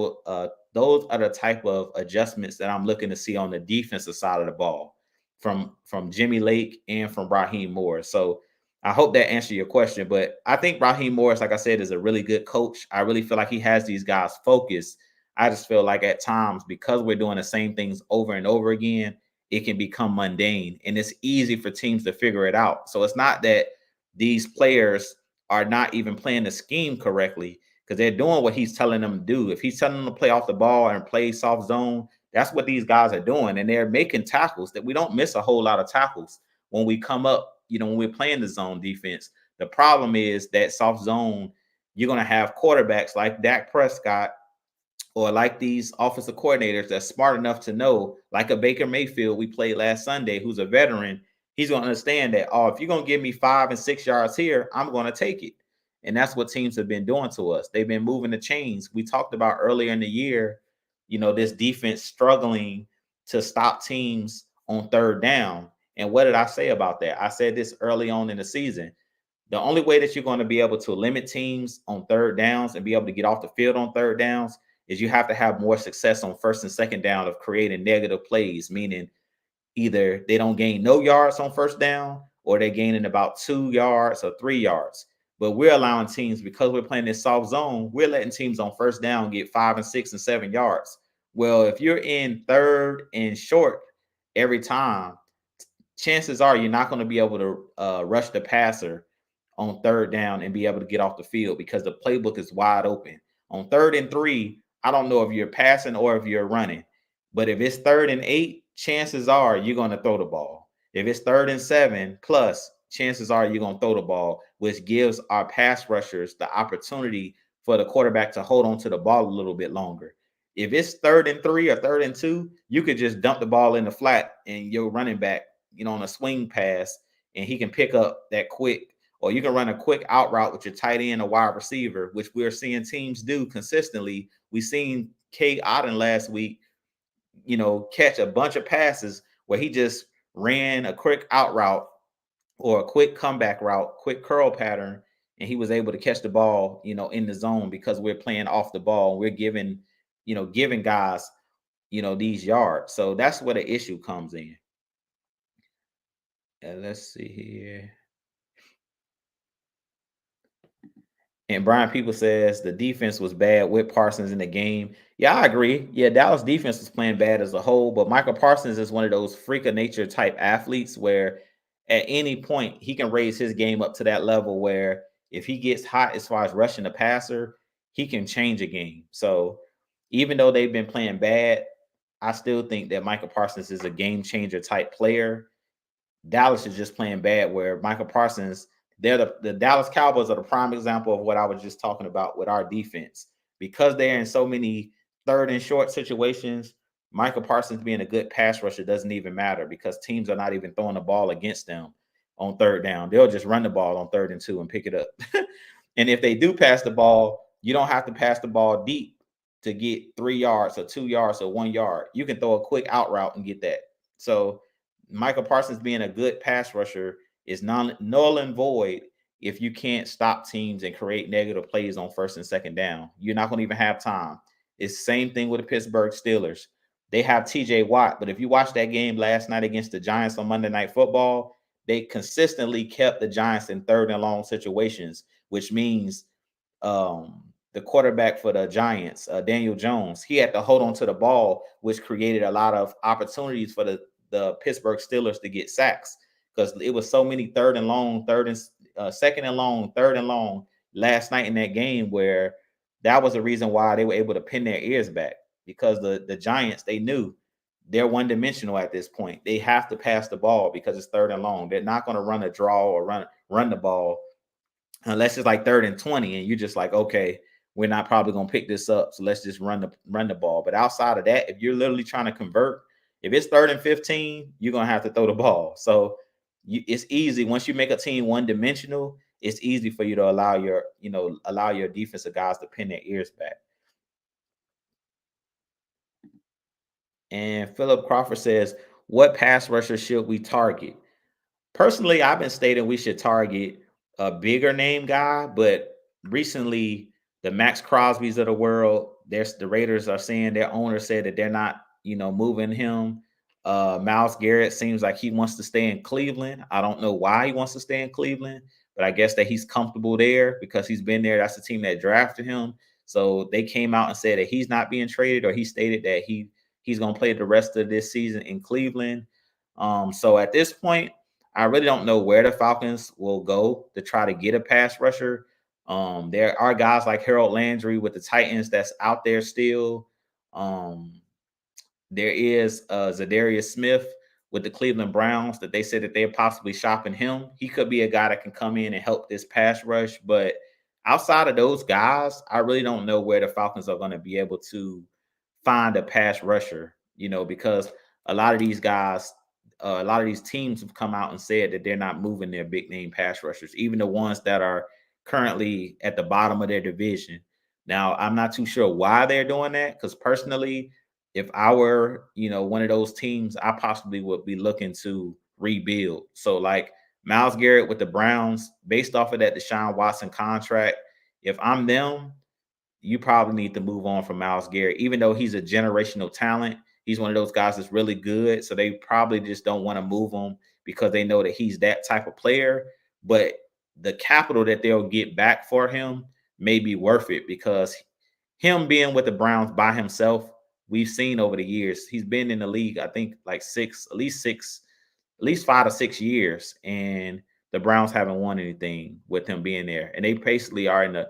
of adjustments that I'm looking to see on the defensive side of the ball from Jimmy Lake and from Raheem Morris. So I hope that answered your question. But I think Raheem Morris, like I said, is a really good coach. I really feel like he has these guys focused. I just feel like at times, because we're doing the same things over and over again, it can become mundane and it's easy for teams to figure it out. So it's not that these players are not even playing the scheme correctly because they're doing what he's telling them to do. If he's telling them to play off the ball and play soft zone, that's what these guys are doing. And they're making tackles that we don't miss a whole lot of tackles when we come up, when we're playing the zone defense. The problem is that soft zone, you're going to have quarterbacks like Dak Prescott or like these offensive coordinators that's smart enough to know, like a Baker Mayfield we played last Sunday, who's a veteran. He's going to understand that, if you're going to give me 5 and 6 yards here, I'm going to take it. And that's what teams have been doing to us. They've been moving the chains. We talked about earlier in the year, this defense struggling to stop teams on third down. And what did I say about that? I said this early on in the season. The only way that you're going to be able to limit teams on third downs and be able to get off the field on third downs is you have to have more success on first and second down of creating negative plays, meaning either they don't gain no yards on first down or they're gaining about 2 yards or 3 yards. But we're allowing teams, because we're playing this soft zone, we're letting teams on first down get 5 and 6 and 7 yards. Well, if you're in third and short every time, chances are you're not going to be able to rush the passer on third down and be able to get off the field because the playbook is wide open. On 3rd and 3, I don't know if you're passing or if you're running. But if it's 3rd and 8, chances are you're going to throw the ball. If it's 3rd and 7 plus, chances are you're going to throw the ball, which gives our pass rushers the opportunity for the quarterback to hold on to the ball a little bit longer. If it's 3rd and 3 or 3rd and 2, you could just dump the ball in the flat and your running back, on a swing pass, and he can pick up that quick. Or you can run a quick out route with your tight end or wide receiver, which we're seeing teams do consistently. We seen Kay Otten last week, catch a bunch of passes where he just ran a quick out route or a quick comeback route, quick curl pattern, and he was able to catch the ball, in the zone because we're playing off the ball. We're giving guys, these yards. So that's where the issue comes in. And let's see here. And Brian People says the defense was bad with Parsons in the game. Yeah, I agree. Yeah, Dallas defense was playing bad as a whole, but Michael Parsons is one of those freak of nature type athletes where at any point he can raise his game up to that level where if he gets hot as far as rushing the passer, he can change a game. So even though they've been playing bad, I still think that Michael Parsons is a game changer type player. Dallas is just playing bad where Michael Parsons The Dallas Cowboys are the prime example of what I was just talking about with our defense. Because they're in so many third and short situations, Michael Parsons being a good pass rusher doesn't even matter because teams are not even throwing the ball against them on third down. They'll just run the ball on 3rd and 2 and pick it up. And if they do pass the ball, you don't have to pass the ball deep to get 3 yards or 2 yards or 1 yard. You can throw a quick out route and get that. So Michael Parsons being a good pass rusher is null and void if you can't stop teams and create negative plays on 1st and 2nd down. You're not going to even have time. It's the same thing with the Pittsburgh Steelers. They have TJ Watt, but if you watch that game last night against the Giants on Monday Night Football, they consistently kept the Giants in 3rd and long situations, which means the quarterback for the Giants, Daniel Jones, he had to hold on to the ball, which created a lot of opportunities for the Pittsburgh Steelers to get sacks because it was so many 3rd and long, 2nd and long, 3rd and long last night in that game where that was the reason why they were able to pin their ears back because the Giants, they knew they're one dimensional at this point. They have to pass the ball because it's 3rd and long. They're not going to run a draw or run the ball unless it's like 3rd and 20 and you're just like, okay, we're not probably going to pick this up, so let's just run the ball. But outside of that, if you're literally trying to convert, if it's 3rd and 15, you're going to have to throw the ball. So it's easy once you make a team one dimensional. It's easy for you to allow your defensive guys to pin their ears back. And Philip Crawford says, what pass rusher should we target? Personally, I've been stating we should target a bigger name guy, but recently the Max Crosbys of the world, there's the Raiders are saying their owner said that they're not, moving him. Myles Garrett seems like he wants to stay in Cleveland. I don't know why he wants to stay in Cleveland, but I guess that he's comfortable there because he's been there. That's the team that drafted him. So they came out and said that he's not being traded, or he stated that he's going to play the rest of this season in Cleveland. So at this point, I really don't know where the Falcons will go to try to get a pass rusher. There are guys like Harold Landry with the Titans that's out there still. There is Zadarius Smith with the Cleveland Browns that they said that they're possibly shopping him. He could be a guy that can come in and help this pass rush. But outside of those guys, I really don't know where the Falcons are going to be able to find a pass rusher, because a lot of these guys, a lot of these teams have come out and said that they're not moving their big name pass rushers, even the ones that are currently at the bottom of their division. Now, I'm not too sure why they're doing that because personally, if I were, one of those teams, I possibly would be looking to rebuild. So, like Myles Garrett with the Browns, based off of that Deshaun Watson contract, if I'm them, you probably need to move on from Myles Garrett, even though he's a generational talent. He's one of those guys that's really good. So they probably just don't want to move him because they know that he's that type of player. But the capital that they'll get back for him may be worth it because him being with the Browns by himself, we've seen over the years, he's been in the league, I think like at least 5 to 6 years. And the Browns haven't won anything with him being there. And they basically are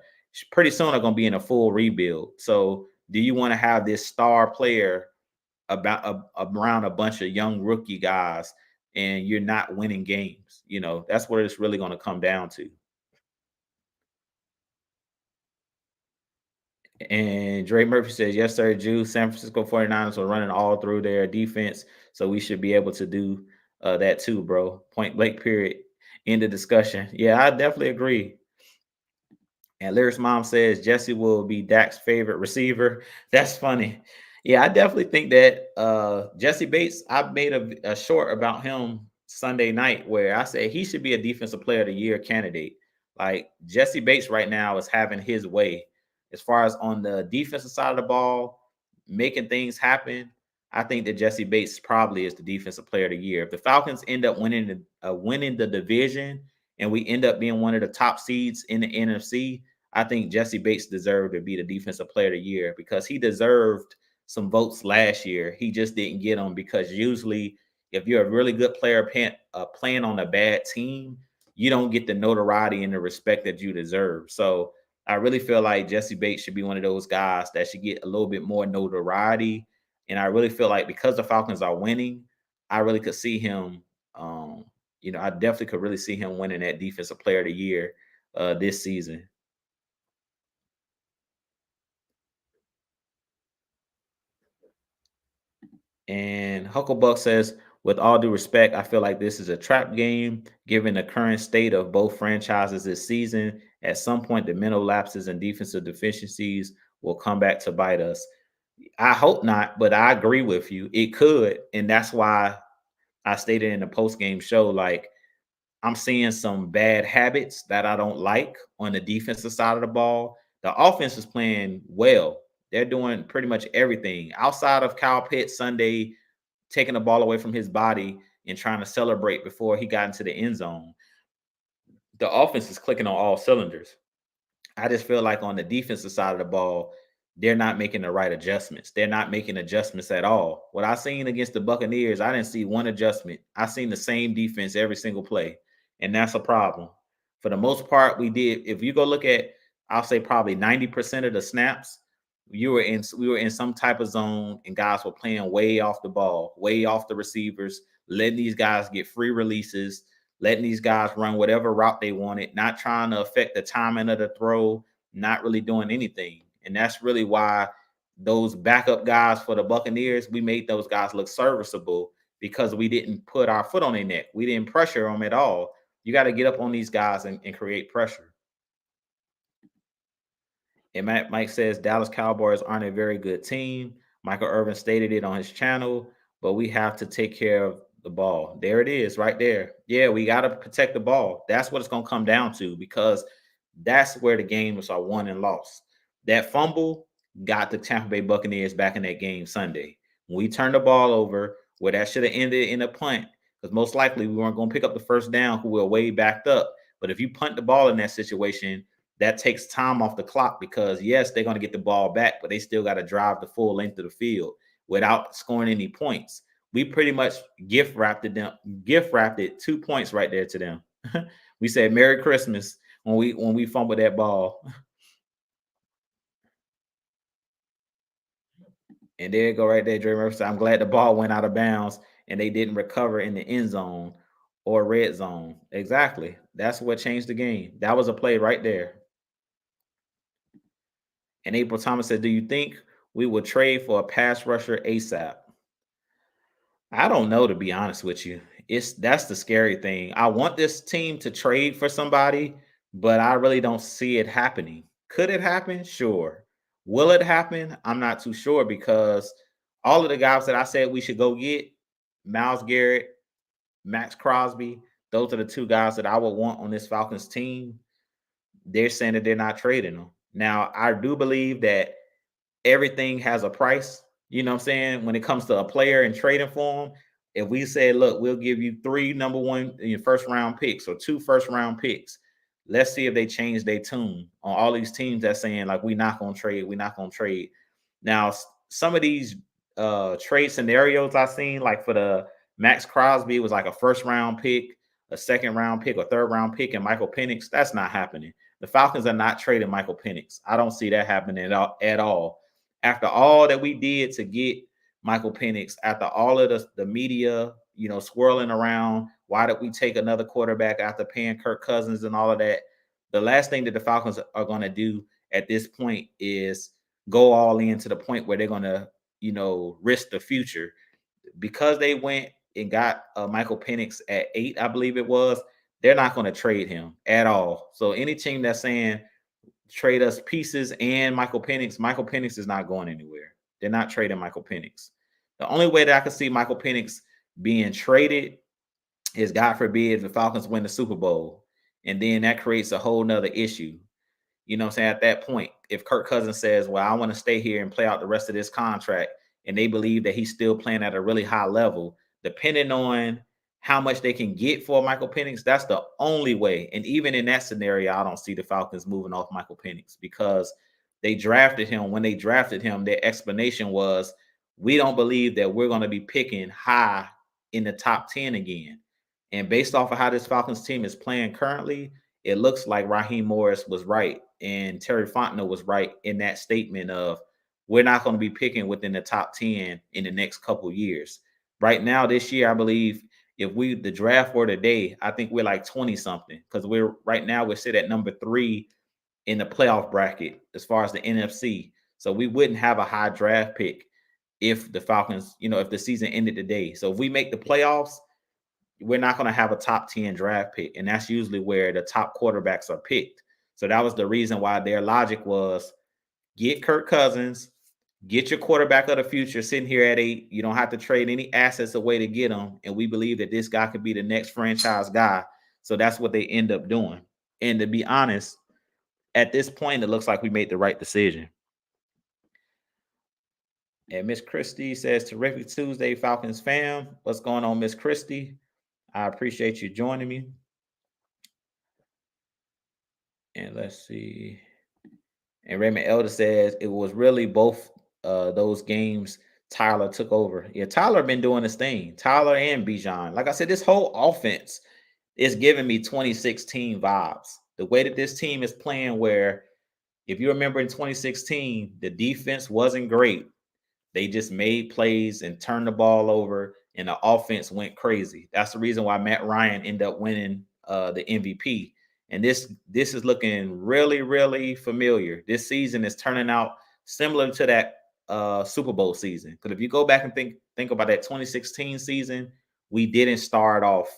pretty soon are going to be in a full rebuild. So do you want to have this star player around a bunch of young rookie guys and you're not winning games? That's what it's really going to come down to. And Dre Murphy says, yes, sir, Jew. San Francisco 49ers are running all through their defense. So we should be able to do that too, bro. Point blank, period. End of discussion. Yeah, I definitely agree. And Lyrics Mom says Jesse will be Dak's favorite receiver. That's funny. Yeah, I definitely think that Jesse Bates, I made a short about him Sunday night where I said he should be a defensive player of the year candidate. Like Jesse Bates right now is having his way as far as on the defensive side of the ball, making things happen. I think that Jesse Bates probably is the defensive player of the year. If the Falcons end up winning the division and we end up being one of the top seeds in the NFC, I think Jesse Bates deserved to be the defensive player of the year because he deserved some votes last year. He just didn't get them because usually if you're a really good player playing on a bad team, you don't get the notoriety and the respect that you deserve. So I really feel like Jesse Bates should be one of those guys that should get a little bit more notoriety. And I really feel like because the Falcons are winning, I really could see him, I definitely could really see him winning that Defensive Player of the Year this season. And Hucklebuck says, with all due respect, I feel like this is a trap game given the current state of both franchises this season. At some point, the mental lapses and defensive deficiencies will come back to bite us. I hope not, but I agree with you. It could. And that's why I stated in the post game show, like, I'm seeing some bad habits that I don't like on the defensive side of the ball. The offense is playing well. They're doing pretty much everything outside of Kyle Pitts Sunday taking the ball away from his body and trying to celebrate before he got into the end zone. The offense is clicking on all cylinders. I just feel like on the defensive side of the ball, they're not making the right adjustments. They're not making adjustments at all. What I seen against the Buccaneers, I didn't see one adjustment. I seen the same defense every single play, and that's a problem. For the most part, we did. If you go look at, I'll say probably 90% of the snaps, we were in some type of zone, and guys were playing way off the ball, way off the receivers, letting these guys get free releases, letting these guys run whatever route they wanted, not trying to affect the timing of the throw, not really doing anything. And that's really why those backup guys for the Buccaneers, we made those guys look serviceable because we didn't put our foot on their neck. We didn't pressure them at all. You got to get up on these guys and create pressure. And Mike says Dallas Cowboys aren't a very good team. Michael Irvin stated it on his channel, but we have to take care of the ball. There it is, right there. Yeah, we got to protect the ball. That's what it's going to come down to because that's where the games are won and lost. That fumble got the Tampa Bay Buccaneers back in that game Sunday. When we turned the ball over, where that should have ended in a punt, because most likely we weren't going to pick up the first down because we were way backed up. But if you punt the ball in that situation, that takes time off the clock because yes, they're going to get the ball back, but they still got to drive the full length of the field without scoring any points. We pretty much gift wrapped it 2 points right there to them. We said Merry Christmas when we fumbled that ball. And there you go right there, Dre Murphy said, I'm glad the ball went out of bounds and they didn't recover in the end zone or red zone. Exactly. That's what changed the game. That was a play right there. And April Thomas said, do you think we will trade for a pass rusher ASAP? I don't know, to be honest with you. That's the scary thing. I want this team to trade for somebody, but I really don't see it happening. Could it happen? Sure. Will it happen? I'm not too sure because all of the guys that I said we should go get, Myles Garrett, Max Crosby, those are the two guys that I would want on this Falcons team. They're saying that they're not trading them. Now, I do believe that everything has a price. You know what I'm saying? When it comes to a player and trading for them, if we say, look, we'll give you 3 number one first round picks or 2 first round picks, let's see if they change their tune on all these teams that's saying, like, we're not going to trade. We're not going to trade. Now, some of these trade scenarios I've seen, like for the Max Crosby, was like a first round pick, a second round pick, or third round pick, and Michael Penix. That's not happening. The Falcons are not trading Michael Penix. I don't see that happening at all. After all that we did to get Michael Penix, after all of the media, swirling around, why did we take another quarterback after paying Kirk Cousins and all of that? The last thing that the Falcons are going to do at this point is go all in to the point where they're going to, risk the future. Because they went and got Michael Penix at 8, I believe it was, they're not going to trade him at all. So any team that's saying trade us pieces and Michael Penix is not going anywhere. They're not trading Michael Penix. The only way that I could see Michael Penix being traded is, God forbid, if the Falcons win the Super Bowl. And then that creates a whole nother issue. You know what I'm saying? At that point, if Kirk Cousins says, well, I want to stay here and play out the rest of this contract, and they believe that he's still playing at a really high level, depending on how much they can get for Michael Penix, that's the only way. And even in that scenario, I don't see the Falcons moving off Michael Penix because they drafted him. When they drafted him, their explanation was, we don't believe that we're going to be picking high in the top 10 again. And based off of how this Falcons team is playing currently, it looks like Raheem Morris was right and Terry Fontenot was right in that statement of, we're not going to be picking within the top 10 in the next couple years. Right now, this year, I believe if we the draft were today, I think we're like 20 something because we're right now we're sit at number 3 in the playoff bracket as far as the NFC. So we wouldn't have a high draft pick if the Falcons, if the season ended today. So if we make the playoffs, we're not going to have a top 10 draft pick. And that's usually where the top quarterbacks are picked. So that was the reason why their logic was get Kirk Cousins, get your quarterback of the future sitting here at 8. You don't have to trade any assets away to get him. And we believe that this guy could be the next franchise guy. So that's what they end up doing. And to be honest, at this point, it looks like we made the right decision. And Miss Christie says, terrific Tuesday, Falcons fam. What's going on, Miss Christie? I appreciate you joining me. And let's see. And Raymond Elder says it was really both those games Tyler took over. Yeah, Tyler been doing his thing. Tyler and Bijan. Like I said, this whole offense is giving me 2016 vibes. The way that this team is playing, where if you remember in 2016, the defense wasn't great. They just made plays and turned the ball over, and the offense went crazy. That's the reason why Matt Ryan ended up winning the MVP. And this is looking really, really familiar. This season is turning out similar to that Super Bowl season. Because if you go back and think about that 2016 season, we didn't start off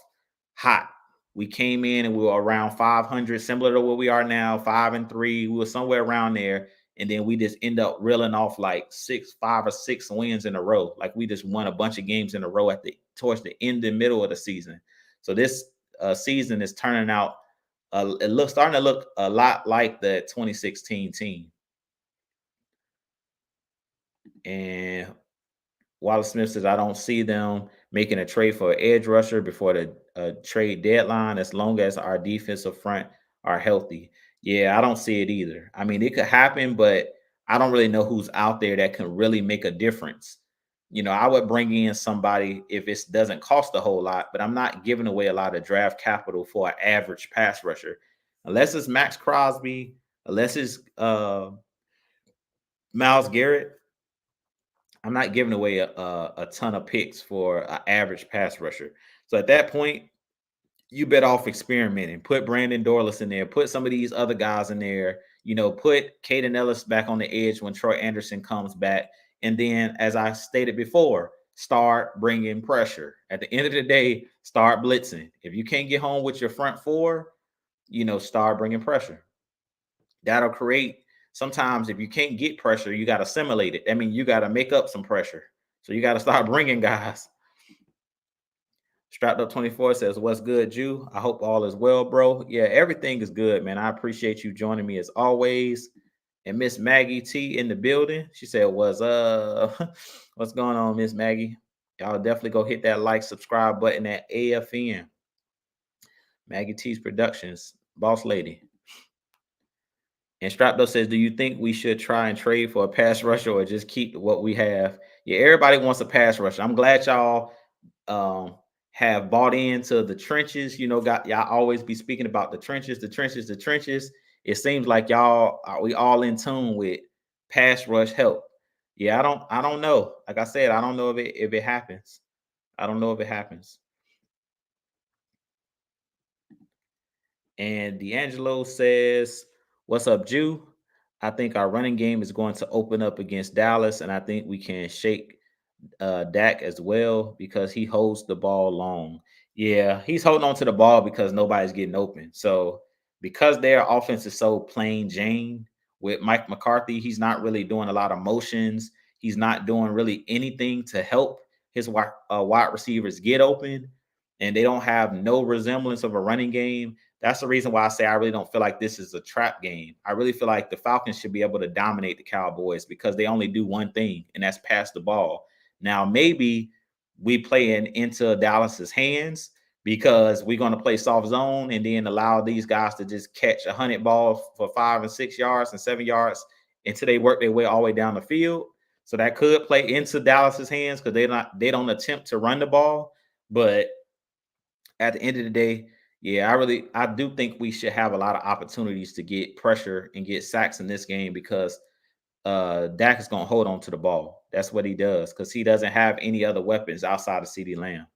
hot. We came in and we were around 500, similar to where we are now, 5-3. We were somewhere around there. And then we just end up reeling off like 5 or 6 wins in a row. Like we just won a bunch of games in a row towards the end and middle of the season. So this season is turning out, starting to look a lot like the 2016 team. And Wallace Smith says, I don't see them making a trade for an edge rusher before the trade deadline as long as our defensive front are healthy. Yeah, I don't see it either. I mean, it could happen, but I don't really know who's out there that can really make a difference. I would bring in somebody if it doesn't cost a whole lot, but I'm not giving away a lot of draft capital for an average pass rusher. Unless it's Max Crosby, unless it's Myles Garrett, I'm not giving away a ton of picks for an average pass rusher. So at that point, you bet off experimenting. Put Brandon Dorless in there. Put some of these other guys in there. Put Caden Ellis back on the edge when Troy Anderson comes back. And then, as I stated before, start bringing pressure. At the end of the day, start blitzing. If you can't get home with your front four, start bringing pressure. That'll create. Sometimes if you can't get pressure, you got to simulate it. I mean, you got to make up some pressure. So you got to start bringing guys. Strapped up 24 says, what's good, Jew? I hope all is well, bro. Yeah, everything is good, man. I appreciate you joining me as always. And Miss Maggie T in the building. She said, what's going on, Miss Maggie? Y'all definitely go hit that like, subscribe button at AFN. Maggie T's Productions, boss lady. And Strapped Up says, do you think we should try and trade for a pass rusher or just keep what we have? Yeah, everybody wants a pass rusher. I'm glad y'all have bought into the trenches. Y'all always be speaking about the trenches. It seems like we all in tune with pass rush help. Yeah, I don't know. Like I said, I don't know if it happens. I don't know if it happens. And D'Angelo says, what's up, Jew? I think our running game is going to open up against Dallas, and I think we can shake Dak as well because he holds the ball long. Yeah, he's holding on to the ball because nobody's getting open. So because their offense is so plain Jane with Mike McCarthy, he's not really doing a lot of motions. He's not doing really anything to help his wide receivers get open, and they don't have no resemblance of a running game. That's the reason why I say I really don't feel like this is a trap game. I really feel like the Falcons should be able to dominate the Cowboys because they only do one thing, and that's pass the ball. Now, maybe we play into Dallas's hands because we're going to play soft zone and then allow these guys to just catch 100 balls for 5 and 6 yards and 7 yards until they work their way all the way down the field. So that could play into Dallas's hands because they don't attempt to run the ball. But at the end of the day, yeah, I do think we should have a lot of opportunities to get pressure and get sacks in this game because Dak is going to hold on to the ball. That's what he does because he doesn't have any other weapons outside of CeeDee Lamb.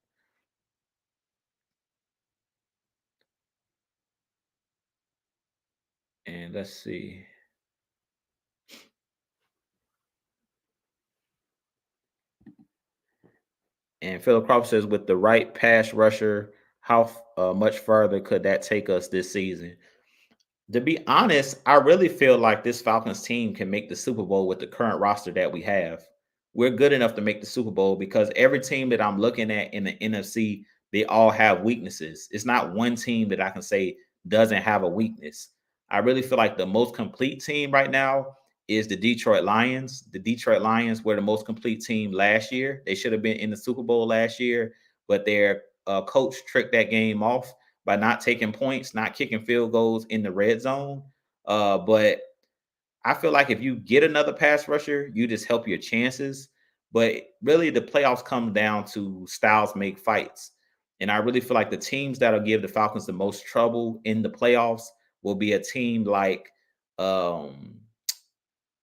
And let's see. And Philip Crawford says, with the right pass rusher, how much further could that take us this season? To be honest, I really feel like this Falcons team can make the Super Bowl with the current roster that we have. We're good enough to make the Super Bowl because every team that I'm looking at in the NFC, they all have weaknesses. It's not one team that I can say doesn't have a weakness. I really feel like the most complete team right now is the Detroit Lions. The Detroit Lions were the most complete team last year. They should have been in the Super Bowl last year, but their coach tricked that game off by not taking points, not kicking field goals in the red zone. But I feel like if you get another pass rusher, you just help your chances. But really, the playoffs come down to styles make fights. And I really feel like the teams that'll give the Falcons the most trouble in the playoffs will be a team like um,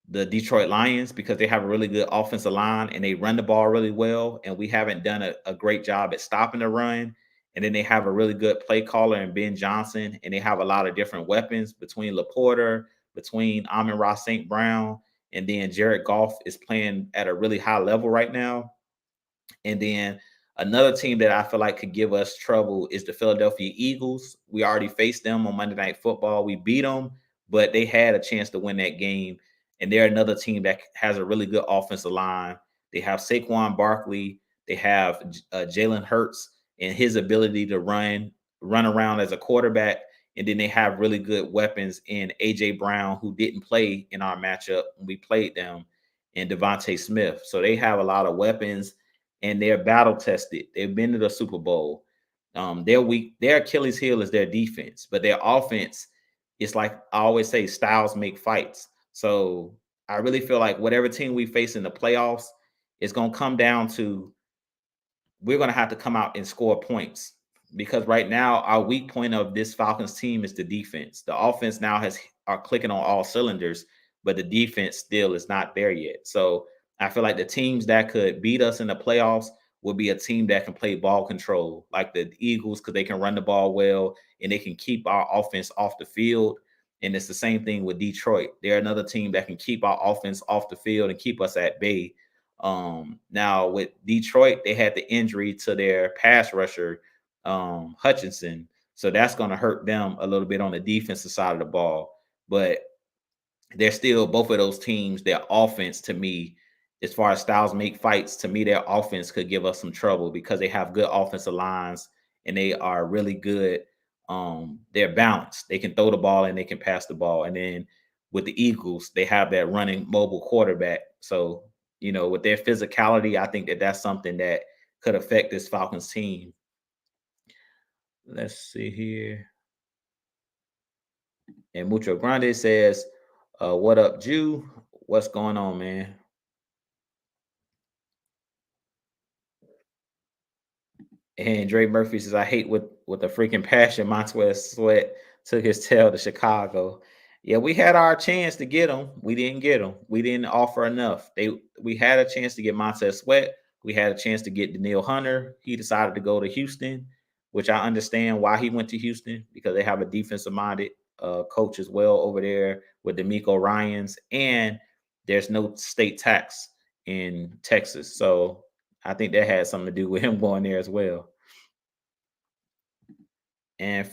the Detroit Lions because they have a really good offensive line and they run the ball really well. And we haven't done a great job at stopping the run. And then they have a really good play caller in Ben Johnson. And they have a lot of different weapons between Laporta, between Amon Ross St. Brown, and then Jared Goff is playing at a really high level right now. And then another team that I feel like could give us trouble is the Philadelphia Eagles. We already faced them on Monday Night Football. We beat them, but they had a chance to win that game. And they're another team that has a really good offensive line. They have Saquon Barkley. They have Jalen Hurts and his ability to run around as a quarterback. And then they have really good weapons in AJ Brown, who didn't play in our matchup when we played them, and Devontae Smith. So they have a lot of weapons and they're battle tested. They've been to the Super Bowl. Their weak, their Achilles heel is their defense, but their offense is like I always say, styles make fights. So I really feel like whatever team we face in the playoffs, it's gonna come down to we're going to have to come out and score points because right now our weak point of this Falcons team is the defense. The offense now has are clicking on all cylinders, but the defense still is not there yet. So I feel like the teams that could beat us in the playoffs will be a team that can play ball control, like the Eagles, because they can run the ball well and they can keep our offense off the field. And it's the same thing with Detroit. They're another team that can keep our offense off the field and keep us at bay. Now with Detroit, they had the injury to their pass rusher, Hutchinson. So that's going to hurt them a little bit on the defensive side of the ball. But they're still both of those teams, their offense to me, as far as styles make fights, to me, their offense could give us some trouble because they have good offensive lines and they are really good. They're balanced. They can throw the ball and they can pass the ball. And then with the Eagles, they have that running mobile quarterback. So, with their physicality, I think that that's something that could affect this Falcons team. Let's see here. And Mucho Grande says, what up, Jew? What's going on, man? And Dre Murphy says, I hate with a freaking passion Montez Sweat took his tail to Chicago. Yeah, we had our chance to get him. We didn't get him. We didn't offer enough. We had a chance to get Montez Sweat. We had a chance to get Daniil Hunter. He decided to go to Houston, which I understand why he went to Houston because they have a defensive minded coach as well over there with D'Amico Ryans, and there's no state tax in Texas. So I think that had something to do with him going there as well. And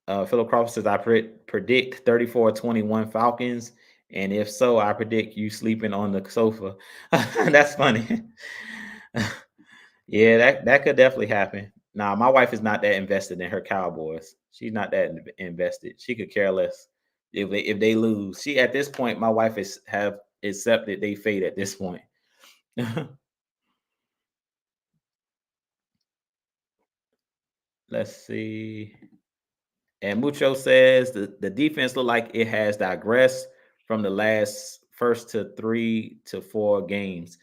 Philip Crawford says, I predict 34-21 Falcons. And if so, I predict you sleeping on the sofa. That's funny. Yeah, that could definitely happen. Now, my wife is not that invested in her Cowboys. She's not that invested. She could care less if they lose. She at this point, my wife have accepted they fate at this point. Let's see. And Mucho says the defense look like it has digressed from the last first to 3 to 4 games.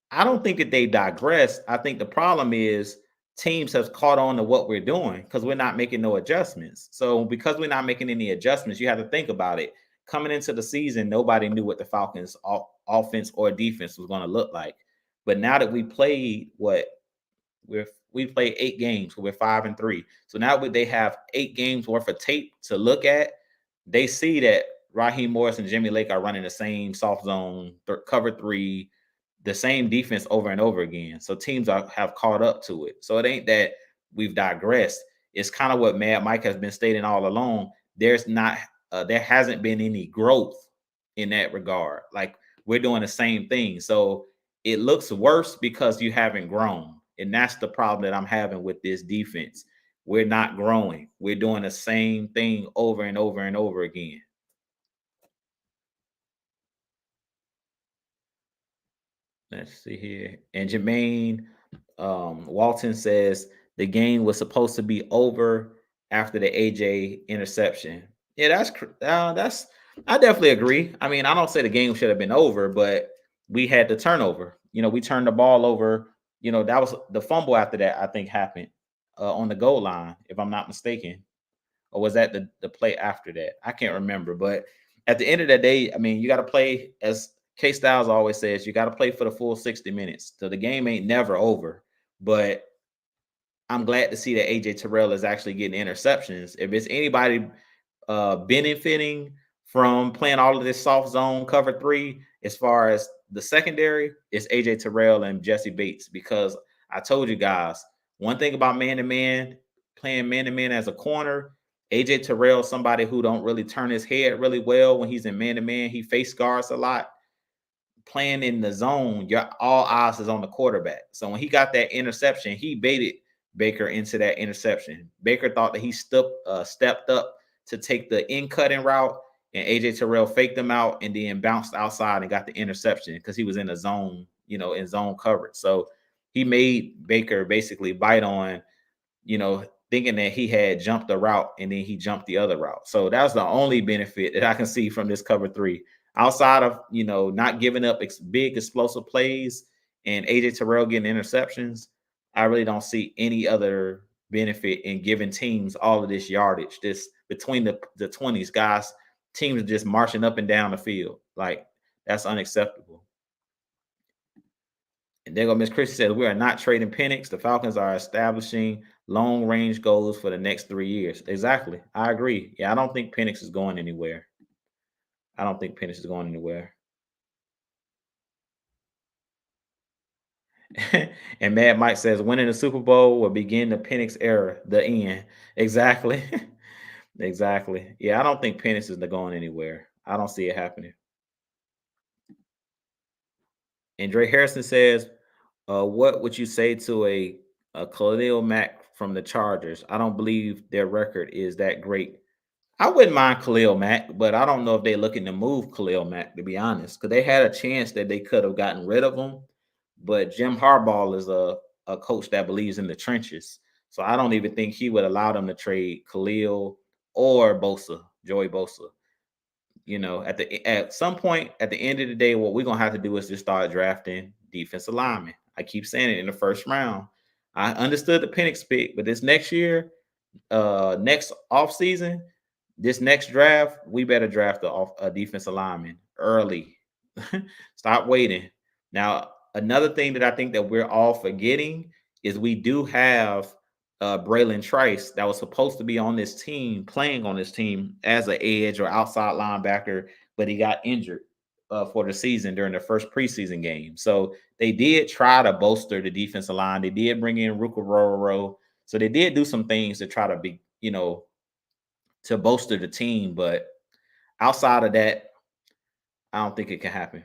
I don't think that they digressed. I think the problem is teams have caught on to what we're doing because we're not making no adjustments. So because we're not making any adjustments, you have to think about it. Coming into the season, nobody knew what the Falcons offense or defense was going to look like. But now that we played we played 8 games. We're 5-3. So now they have 8 games worth of tape to look at. they see that Raheem Morris and Jimmy Lake are running the same soft zone, cover three, the same defense over and over again. So teams have caught up to it. So it ain't that we've digressed. It's kind of what Mad Mike has been stating all along. There hasn't been any growth in that regard. Like we're doing the same thing. So it looks worse because you haven't grown. And that's the problem that I'm having with this defense. We're not growing. We're doing the same thing over and over and over again. Let's see here. And Jermaine Walton says the game was supposed to be over after the AJ interception. Yeah, that's I definitely agree. I mean, I don't say the game should have been over, but we had the turnover. We turned the ball over. That was the fumble after that. I think happened on the goal line, if I'm not mistaken, or was that the play after that? I can't remember. But at the end of the day, I mean, you got to play, as K Styles always says, you got to play for the full 60 minutes. So the game ain't never over. But I'm glad to see that AJ Terrell is actually getting interceptions. If it's anybody benefiting from playing all of this soft zone cover three, as far as the secondary, it's AJ Terrell and Jesse Bates. Because I told you guys, one thing about man to man, playing man to man as a corner, AJ Terrell, somebody who don't really turn his head really well when he's in man to man. He face guards a lot. Playing in the zone, your all eyes is on the quarterback. So when he got that interception, he baited Baker into that interception. Baker thought that he stepped up to take the in cutting route, and AJ Terrell faked him out and then bounced outside and got the interception because he was in a zone, in zone coverage. So he made Baker basically bite on, thinking that he had jumped the route and then he jumped the other route. So that's the only benefit that I can see from this cover three. Outside of, not giving up big explosive plays and AJ Terrell getting interceptions, I really don't see any other benefit in giving teams all of this yardage. This between the 20s, guys, teams are just marching up and down the field. Like, that's unacceptable. And there go Miss Christie says, we are not trading Penix. The Falcons are establishing long range goals for the next 3 years. Exactly. I agree. Yeah, I don't think Penix is going anywhere. I don't think Penix is going anywhere. And Mad Mike says, winning the Super Bowl will begin the Penix era, the end. Exactly. Exactly. Yeah, I don't think Penix is going anywhere. I don't see it happening. And Dre Harrison says, what would you say to a Khalil Mack from the Chargers? I don't believe their record is that great. I wouldn't mind Khalil Mack, but I don't know if they're looking to move Khalil Mack, to be honest, because they had a chance that they could have gotten rid of him. But Jim Harbaugh is a coach that believes in the trenches. So I don't even think he would allow them to trade Khalil or Bosa, Joey Bosa. At some point at the end of the day, what we're gonna have to do is just start drafting defensive linemen. I keep saying it in the first round. I understood the Penix pick, but this next year, next off season, this next draft, we better draft a defensive lineman early. Stop waiting. Now, another thing that I think that we're all forgetting is we do have Braylon Trice that was supposed to be on this team, playing on this team as an edge or outside linebacker, but he got injured for the season during the first preseason game. So they did try to bolster the defensive line. They did bring in Ruka Roro. So they did do some things to try to be, to bolster the team. But outside of that, I don't think it can happen.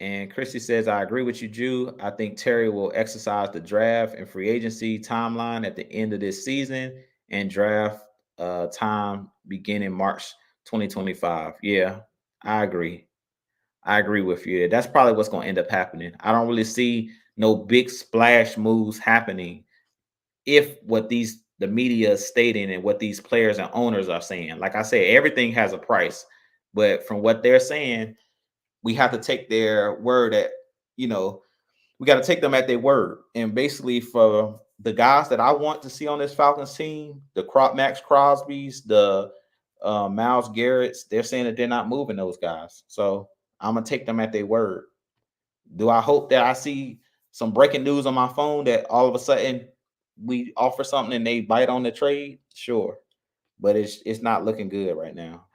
And Christy says, I agree with you, Jew. I think Terry will exercise the draft and free agency timeline at the end of this season and draft time beginning March 2025. Yeah, I agree. I agree with you. That's probably what's going to end up happening. I don't really see no big splash moves happening if what the media is stating and what these players and owners are saying. Like I said, everything has a price, but from what they're saying, we have to take their word we got to take them at their word. And basically, for the guys that I want to see on this Falcons team, the Max Crosby's, the Myles Garrett's, they're saying that they're not moving those guys. So I'm gonna take them at their word. Do I hope that I see some breaking news on my phone that all of a sudden we offer something and they bite on the trade, sure. But it's not looking good right now.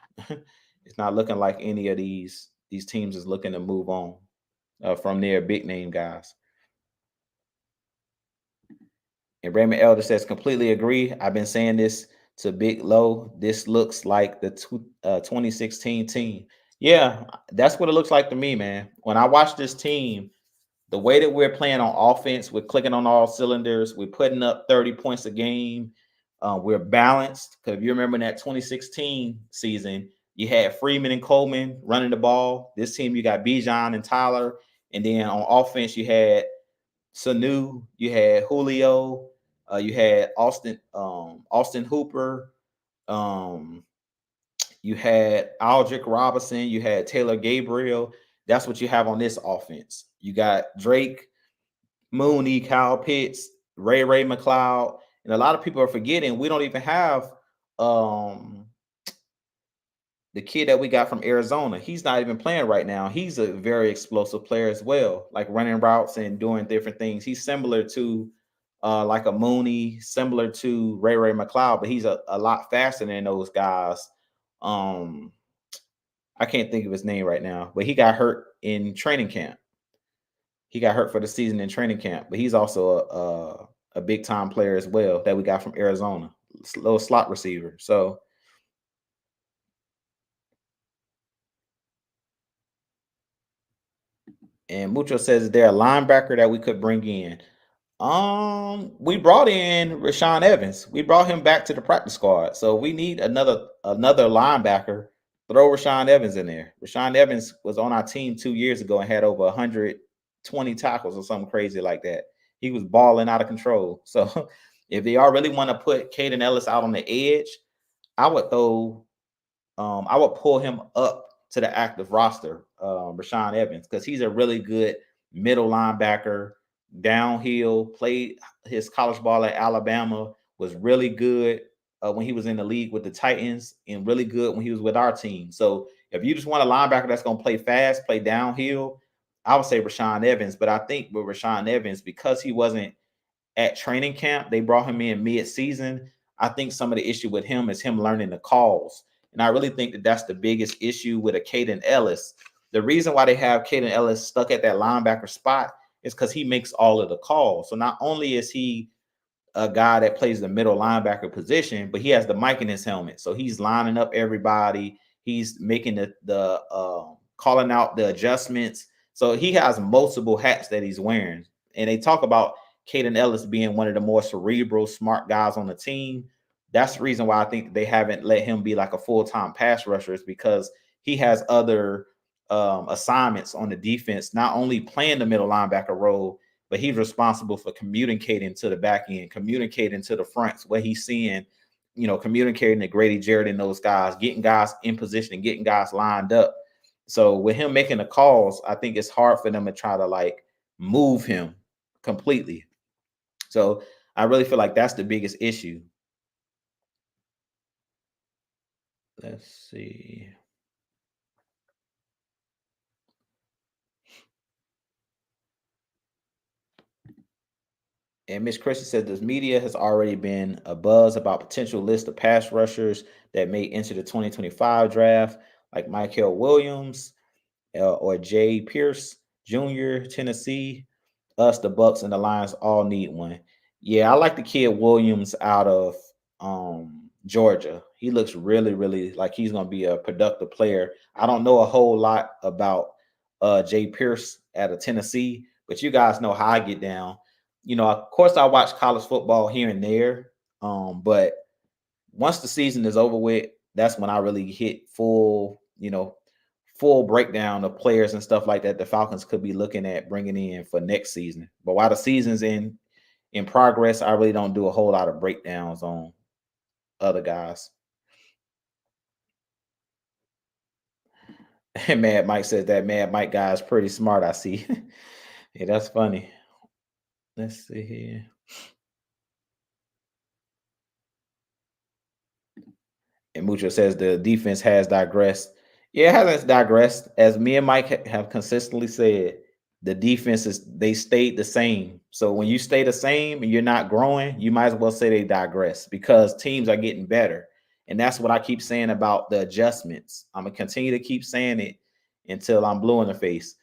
It's not looking like any of these teams is looking to move on from their big name guys. And Raymond Elder says, completely agree. I've been saying this to Big Low. This looks like the 2016 team. Yeah, that's what it looks like to me, man. When I watch this team, the way that we're playing on offense, we're clicking on all cylinders. We're putting up 30 points a game. We're balanced. Because if you remember in that 2016 season, you had Freeman and Coleman running the ball. This team, you got Bijan and Tyler. And then on offense, you had Sanu, you had Julio, you had Austin Hooper, um, you had Aldrick Robinson, you had Taylor Gabriel. That's what you have on this offense. You got Drake, Mooney, Kyle Pitts, Ray McLeod, and a lot of people are forgetting we don't even have um the kid that we got from Arizona. He's not even playing right now. He's a very explosive player as well, like running routes and doing different things. He's similar to like a Mooney, similar to Ray McLeod, but he's a lot faster than those guys. Um, I can't think of his name right now, but he got hurt in training camp. He got hurt for the season in training camp, but he's also a big time player as well that we got from Arizona, little slot receiver. So and Mucho says, is there a linebacker that we could bring in? We brought in Rashawn Evans. We brought him back to the practice squad. So we need another linebacker. Throw Rashawn Evans in there. Rashawn Evans was on our team 2 years ago and had over 120 tackles or something crazy like that. He was balling out of control. So if they all really want to put Caden Ellis out on the edge, I would throw I would pull him up to the active roster, Rashawn Evans, because he's a really good middle linebacker, downhill, played his college ball at Alabama, was really good when he was in the league with the Titans, and really good when he was with our team. So if you just want a linebacker that's going to play fast, play downhill, I would say Rashawn Evans. But I think with Rashawn Evans, because he wasn't at training camp, they brought him in mid-season. I think some of the issue with him is him learning the calls. And I really think that that's the biggest issue with a Caden Ellis. The reason why they have Caden Ellis stuck at that linebacker spot is because he makes all of the calls. So not only is he a guy that plays the middle linebacker position, but he has the mic in his helmet. So he's lining up everybody. He's making the calling out the adjustments. So he has multiple hats that he's wearing. And they talk about Caden Ellis being one of the more cerebral, smart guys on the team. That's the reason why I think they haven't let him be like a full-time pass rusher, is because he has other assignments on the defense, not only playing the middle linebacker role, but he's responsible for communicating to the back end, communicating to the fronts, what he's seeing, communicating to Grady Jarrett and those guys, getting guys in position and getting guys lined up. So with him making the calls, I think it's hard for them to try to like move him completely. So I really feel like that's the biggest issue. Let's see. And Miss Christie said this media has already been a buzz about potential list of pass rushers that may enter the 2025 draft, like Michael Williams or Jay Pierce Jr., Tennessee. Us, the Bucks, and the Lions all need one. Yeah, I like the kid Williams out of Georgia. He looks really, really like he's gonna be a productive player. I don't know a whole lot about Jay Pierce out of Tennessee, but you guys know how I get down. Of course I watch college football here and there. But once the season is over with, that's when I really hit full breakdown of players and stuff like that the Falcons could be looking at bringing in for next season. But while the season's in progress, I really don't do a whole lot of breakdowns on other guys. And Mad Mike says that Mad Mike guy is pretty smart, I see. Yeah, that's funny. Let's see here. And Mucho says the defense has digressed. Yeah, it hasn't digressed. As me and Mike have consistently said, the defenses they stayed the same So when you stay the same and you're not growing, you might as well say they digress because teams are getting better. And that's what I keep saying about the adjustments. I'm gonna continue to keep saying it until I'm blue in the face.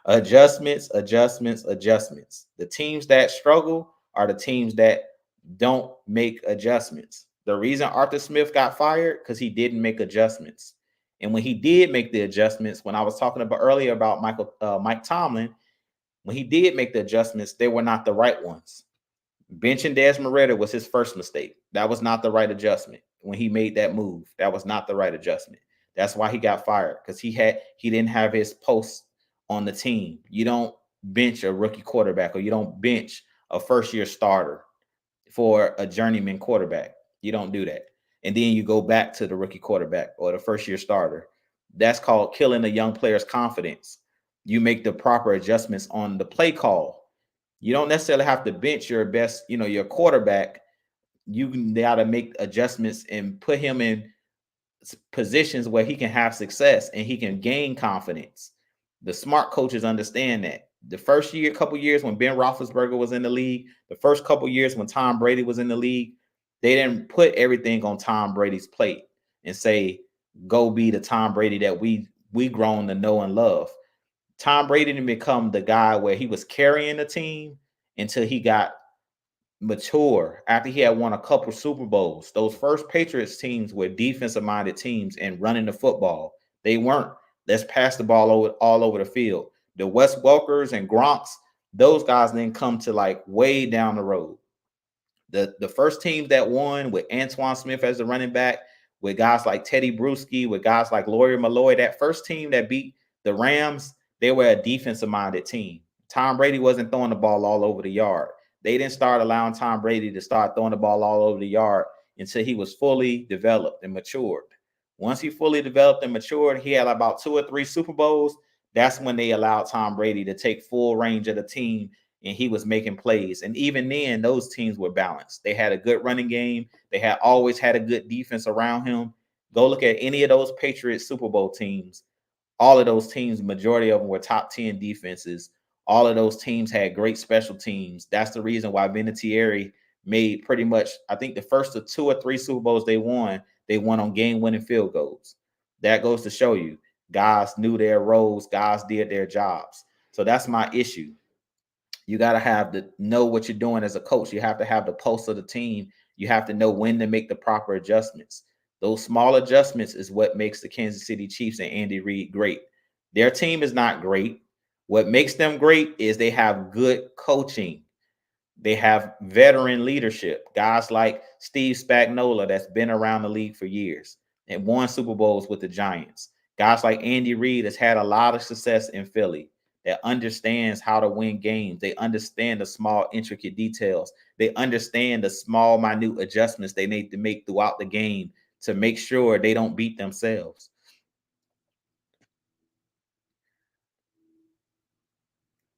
Adjustments, adjustments, adjustments. The teams that struggle are the teams that don't make adjustments. The reason Arthur Smith got fired because he didn't make adjustments. And when he did make the adjustments, when I was talking about earlier about Mike Tomlin, when he did make the adjustments, they were not the right ones. Benching Desmond Ritter was his first mistake. That was not the right adjustment. When he made that move, that was not the right adjustment. That's why he got fired because he didn't have his post on the team. You don't bench a rookie quarterback or you don't bench a first year starter for a journeyman quarterback. You don't do that. And then you go back to the rookie quarterback or the first year starter. That's called killing a young player's confidence. You make the proper adjustments on the play call. You don't necessarily have to bench your best, your quarterback. You got to make adjustments and put him in positions where he can have success and he can gain confidence. The smart coaches understand that. The first year, couple years when Ben Roethlisberger was in the league, the first couple years when Tom Brady was in the league, they didn't put everything on Tom Brady's plate and say, "Go be the Tom Brady that we grown to know and love." Tom Brady didn't become the guy where he was carrying the team until he got mature after he had won a couple Super Bowls. Those first Patriots teams were defensive minded teams and running the football. They weren't. Let's pass the ball all over the field. The Wes Welkers and Gronks, those guys didn't come to like way down the road. The first teams that won with Antoine Smith as the running back, with guys like Teddy Bruschi, with guys like Lawyer Malloy, that first team that beat the Rams, they were a defensive minded team. Tom Brady wasn't throwing the ball all over the yard. They didn't start allowing Tom Brady to start throwing the ball all over the yard until he was fully developed and matured. Once he fully developed and matured, he had about 2 or 3 Super Bowls. That's when they allowed Tom Brady to take full range of the team and he was making plays. And even then, those teams were balanced. They had a good running game. They had always had a good defense around him. Go look at any of those Patriots Super Bowl teams. All of those teams, majority of them were top 10 defenses. All of those teams had great special teams. That's the reason why Vinatieri made pretty much, I think the first of 2 or 3 Super Bowls they won on game-winning field goals. That goes to show you, guys knew their roles, guys did their jobs. So that's my issue. You got to have to know what you're doing as a coach. You have to have the pulse of the team. You have to know when to make the proper adjustments. Those small adjustments is what makes the Kansas City Chiefs and Andy Reid great. Their team is not great. What makes them great is they have good coaching. They have veteran leadership. Guys like Steve Spagnuolo that's been around the league for years and won Super Bowls with the Giants. Guys like Andy Reid has had a lot of success in Philly that understands how to win games. They understand the small, intricate details. They understand the small, minute adjustments they need to make throughout the game to make sure they don't beat themselves.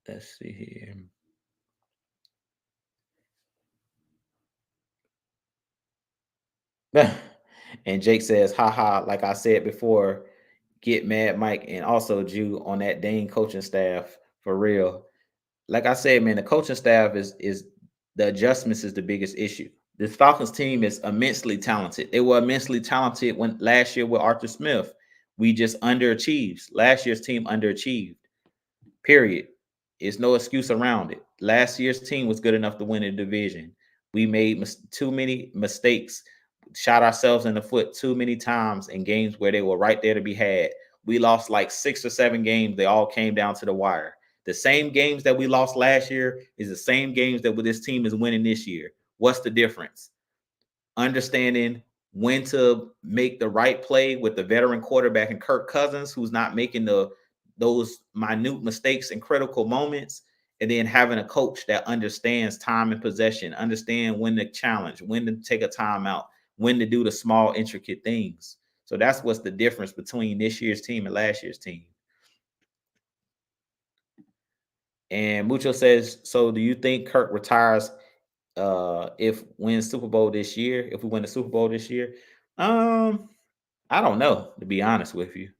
Let's see here. And Jake says, haha, like I said before, get mad, Mike, and also Jew on that Dane coaching staff for real. Like I said, man, the coaching staff is the adjustments is the biggest issue. This Falcons team is immensely talented. They were immensely talented when last year with Arthur Smith. We just underachieved. Last year's team underachieved. Period. It's no excuse around it. Last year's team was good enough to win the division. We made too many mistakes, shot ourselves in the foot too many times in games where they were right there to be had. We lost like 6 or 7 games. They all came down to the wire. The same games that we lost last year is the same games that this team is winning this year. What's the difference? Understanding when to make the right play with the veteran quarterback and Kirk Cousins, who's not making those minute mistakes in critical moments, and then having a coach that understands time and possession, understand when to challenge, when to take a timeout, when to do the small, intricate things. So that's what's the difference between this year's team and last year's team. And Mucho says, so do you think Kirk retires if wins Super Bowl this year, if we win the Super Bowl this year? I don't know, to be honest with you.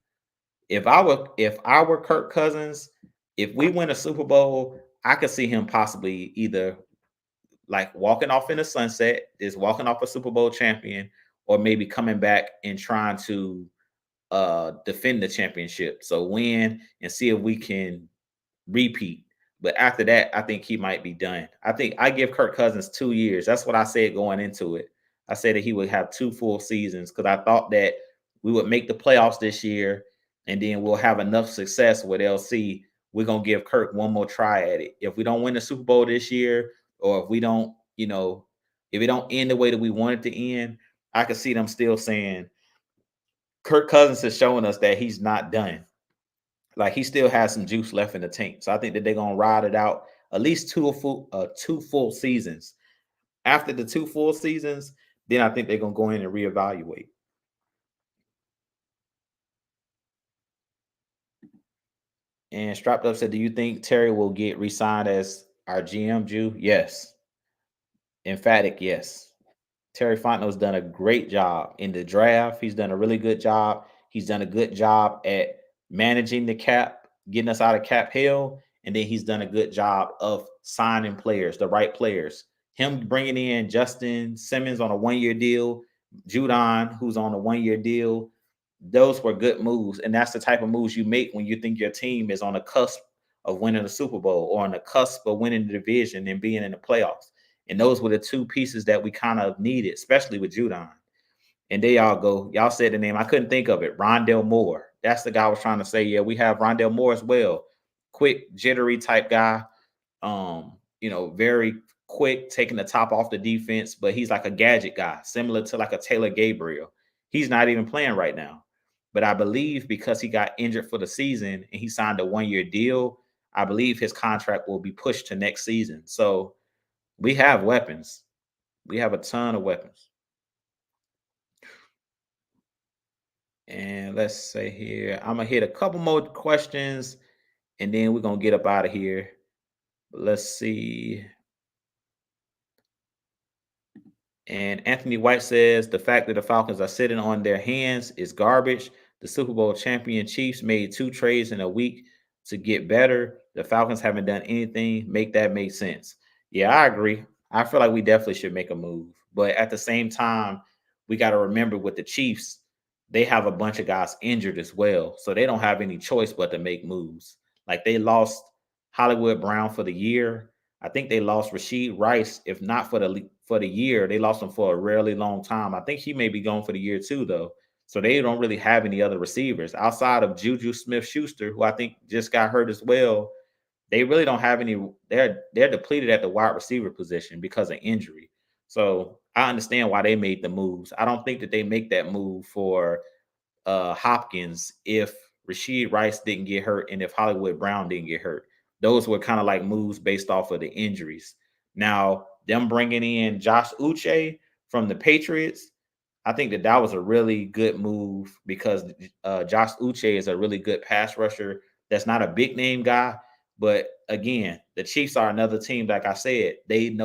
If I were Kirk Cousins, if we win a Super Bowl, I could see him possibly either like walking off in the sunset, is walking off a Super Bowl champion, or maybe coming back and trying to defend the championship. So win and see if we can repeat. But after that, I think he might be done. I think I give Kirk Cousins 2 years. That's what I said going into it. I said that he would have two full seasons because I thought that we would make the playoffs this year and then we'll have enough success where they'll see we're going to give Kirk one more try at it. If we don't win the Super Bowl this year, or if we don't, if it don't end the way that we want it to end, I could see them still saying Kirk Cousins is showing us that he's not done. Like he still has some juice left in the tank. So I think that they're gonna ride it out at least two full seasons. After the two full seasons, then I think they're gonna go in and reevaluate. And Strapped Up said, "Do you think Terry will get re-signed as our GM, Jew?" Yes, emphatic yes. Terry Fontenot's done a great job in the draft. He's done a really good job. He's done a good job at managing the cap, getting us out of cap hell, and then he's done a good job of signing players, the right players. Him bringing in Justin Simmons on a 1 year deal, Judon, who's on a 1 year deal. Those were good moves, and that's the type of moves you make when you think your team is on the cusp of winning the Super Bowl or on the cusp of winning the division and being in the playoffs. And those were the two pieces that we kind of needed, especially with Judon. And there y'all go. Y'all said the name. I couldn't think of it. Rondell Moore. That's the guy I was trying to say. Yeah, we have Rondell Moore as well. Quick, jittery type guy. Very quick, taking the top off the defense, but he's like a gadget guy, similar to like a Taylor Gabriel. He's not even playing right now. But I believe because he got injured for the season and he signed a 1 year deal, I believe his contract will be pushed to next season. So we have weapons. We have a ton of weapons. And let's say here, I'm gonna hit a couple more questions and then we're gonna get up out of here. Let's see. And Anthony White says the fact that the Falcons are sitting on their hands is garbage. The Super Bowl champion Chiefs made 2 trades in a week to get better. The Falcons haven't done anything. Make that make sense. Yeah, I agree. I feel like we definitely should make a move. But at the same time, we got to remember with the Chiefs, they have a bunch of guys injured as well. So they don't have any choice but to make moves. Like they lost Hollywood Brown for the year. I think they lost Rashid Rice. If not for the year, they lost him for a really long time. I think he may be gone for the year too, though. So they don't really have any other receivers outside of Juju Smith-Schuster, who I think just got hurt as well. They really don't have any. They're depleted at the wide receiver position because of injury. So I understand why they made the moves. I don't think that they make that move for Hopkins if Rashid Rice didn't get hurt and if Hollywood Brown didn't get hurt. Those were kind of like moves based off of the injuries. Now, them bringing in Josh Uche from the Patriots, I think that that was a really good move because Josh Uche is a really good pass rusher. That's not a big name guy, but again, the Chiefs are another team. Like I said, they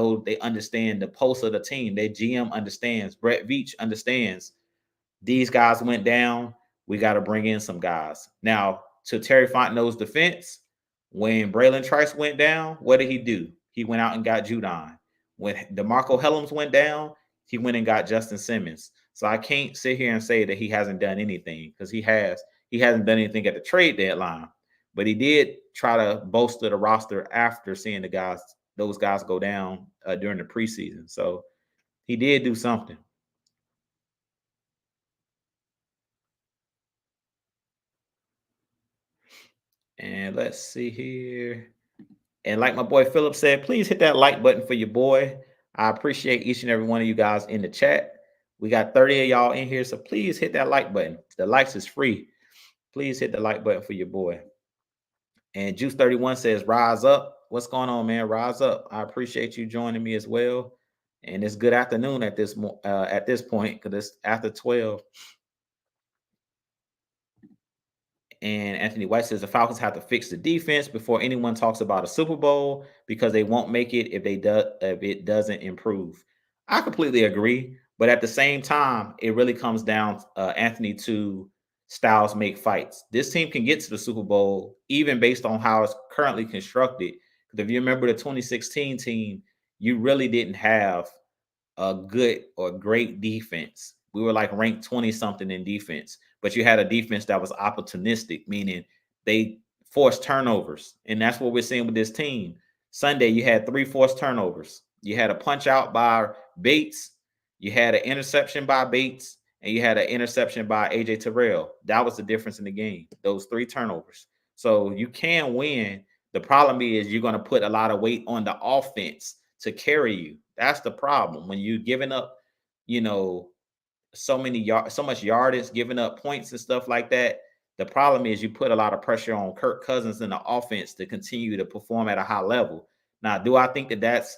understand the pulse of the team. Their GM understands. Brett Veach understands these guys went down. We got to bring in some guys. Now, to Terry Fontenot's defense, when Braylon Trice went down, what did he do? He went out and got Judon. When DeMarco Hellams went down, he went and got Justin Simmons. So I can't sit here and say that he hasn't done anything because he has. He hasn't done anything at the trade deadline, but he did try to bolster the roster after seeing those guys go down during the preseason. So he did do something. And let's see here. And like my boy Philip said, please hit that like button for your boy. I appreciate each and every one of you guys in the chat. We got 30 of y'all in here, so please hit that like button. The likes is free. Please hit the like button for your boy. And Juice 31 says, rise up. What's going on, man? Rise up. I appreciate you joining me as well. And it's good afternoon at this point because it's after 12. And Anthony White says the Falcons have to fix the defense before anyone talks about a Super Bowl because they won't make it if it doesn't improve. I completely agree, but at the same time, it really comes down, Anthony, to styles make fights. This team can get to the Super Bowl even based on how it's currently constructed Because if you remember the 2016 team, you really didn't have a good or great defense. We were like ranked 20 something in defense, but you had a defense that was opportunistic, meaning they forced turnovers. And that's what we're seeing with this team. Sunday, you had 3 forced turnovers. You had a punch out by Bates, you had an interception by Bates, and you had an interception by AJ Terrell. That was the difference in the game, those 3 turnovers. So you can win. The problem is you're going to put a lot of weight on the offense to carry you. That's the problem. When you're giving up, you know, so much yardage, giving up points and stuff like that. The problem is you put a lot of pressure on Kirk Cousins and the offense to continue to perform at a high level. Now, do I think that that's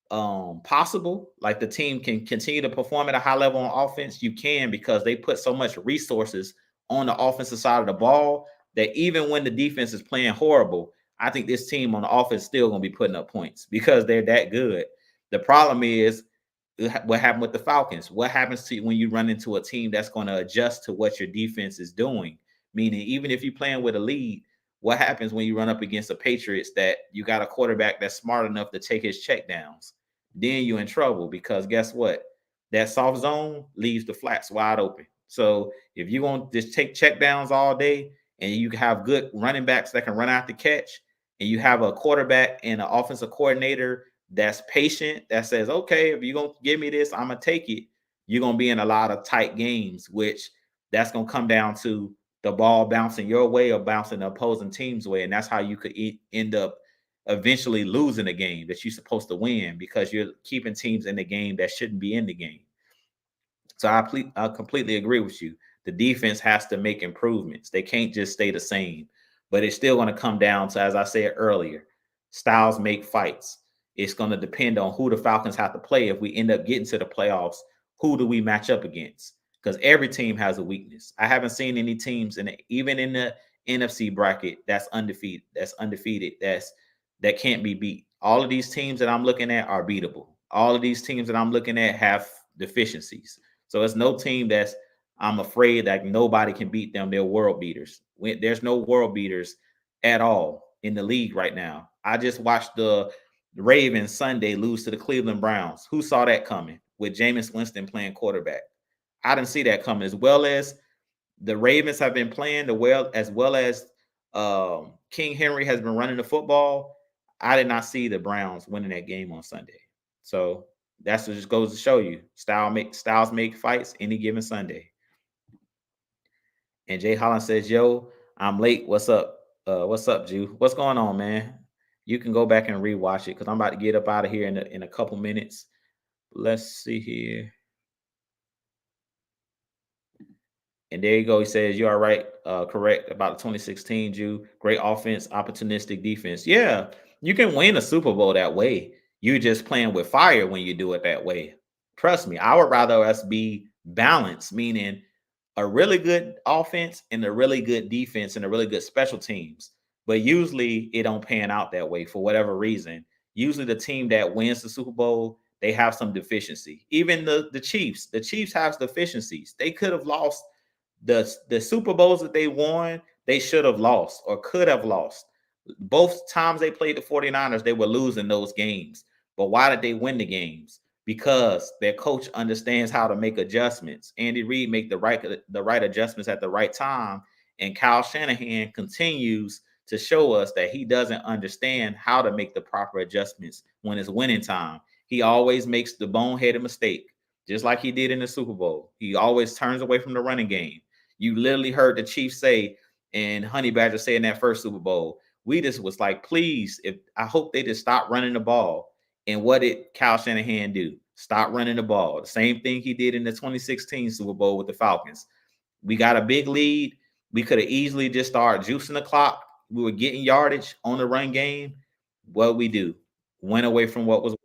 possible? Like the team can continue to perform at a high level on offense? You can, because they put so much resources on the offensive side of the ball that even when the defense is playing horrible, I think this team on the offense still going to be putting up points because they're that good. The problem is what happened with the Falcons. What happens to you when you run into a team that's going to adjust to what your defense is doing? Meaning, even if you're playing with a lead, what happens when you run up against the Patriots that you got a quarterback that's smart enough to take his check downs? Then you're in trouble, because guess what? That soft zone leaves the flats wide open. So if you want to just take check downs all day and you have good running backs that can run out the catch, and you have a quarterback and an offensive coordinator that's patient, that says, okay, if you're going to give me this, I'm going to take it, you're going to be in a lot of tight games, which that's going to come down to the ball bouncing your way or bouncing the opposing team's way. And that's how you could end up eventually losing a game that you're supposed to win, because you're keeping teams in the game that shouldn't be in the game. So I completely agree with you. The defense has to make improvements. They can't just stay the same. But it's still going to come down to, as I said earlier, styles make fights. It's going to depend on who the Falcons have to play. If we end up getting to the playoffs, who do we match up against? Because every team has a weakness. I haven't seen any teams even in the NFC bracket that's undefeated, that can't be beat. All of these teams that I'm looking at are beatable. All of these teams that I'm looking at have deficiencies. So it's no team that's, I'm afraid that nobody can beat them. They're world beaters. There's no world beaters at all in the league right now. I just watched the Ravens Sunday lose to the Cleveland Browns. Who saw that coming with Jameis Winston playing quarterback? I didn't see that coming. As well as the Ravens have been playing, as well as King Henry has been running the football, I did not see the Browns winning that game on Sunday. So that's what just goes to show you, styles make fights any given Sunday. And Jay Holland says, "Yo, I'm late. What's up? What's up, Jew? What's going on, man? You can go back and rewatch it because I'm about to get up out of here in a couple minutes. Let's see here." And there you go. He says, "You are right, correct about the 2016 Jew. Great offense, opportunistic defense. Yeah, you can win a Super Bowl that way. You're just playing with fire when you do it that way. Trust me, I would rather us be balanced, meaning a really good offense and a really good defense and a really good special teams. But usually it don't pan out that way for whatever reason. Usually the team that wins the Super Bowl, they have some deficiency. Even the Chiefs have deficiencies. They could have lost the Super Bowls that they won, they should have lost or could have lost. Both times they played the 49ers, they were losing those games. But why did they win the games? Because their coach understands how to make adjustments. Andy Reid make the right adjustments at the right time, and Kyle Shanahan continues to show us that he doesn't understand how to make the proper adjustments when it's winning time. He always makes the boneheaded mistake, just like he did in the Super Bowl. He always turns away from the running game. You literally heard the Chiefs say, and Honey Badger say in that first Super Bowl, we just was like, please, if I hope they just stop running the ball. And what did Kyle Shanahan do? Stop running the ball. The same thing he did in the 2016 Super Bowl with the Falcons. We got a big lead. We could have easily just started juicing the clock. We were getting yardage on the run game. What we do? Went away from what was.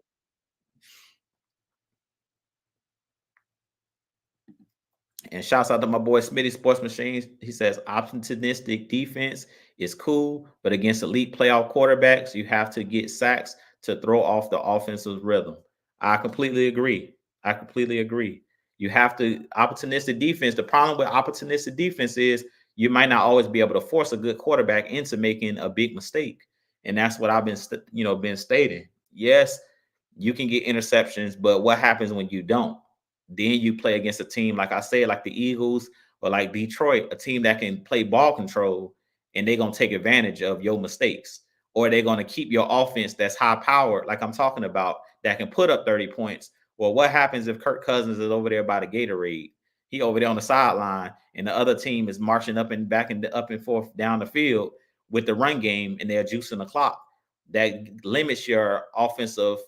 And shouts out to my boy Smitty Sports Machines. He says opportunistic defense is cool, but against elite playoff quarterbacks, you have to get sacks to throw off the offensive rhythm. I completely agree. I completely agree. You have to opportunistic defense. The problem with opportunistic defense is you might not always be able to force a good quarterback into making a big mistake. And that's what I've been, been stating. Yes, you can get interceptions, but what happens when you don't? Then you play against a team, like I said, like the Eagles or like Detroit, a team that can play ball control, and they're going to take advantage of your mistakes, or they're going to keep your offense that's high powered, like I'm talking about, that can put up 30 points. Well, what happens if Kirk Cousins is over there by the Gatorade? He over there on the sideline, and the other team is marching up and back and up and forth down the field with the run game, and they're juicing the clock. That limits your offensive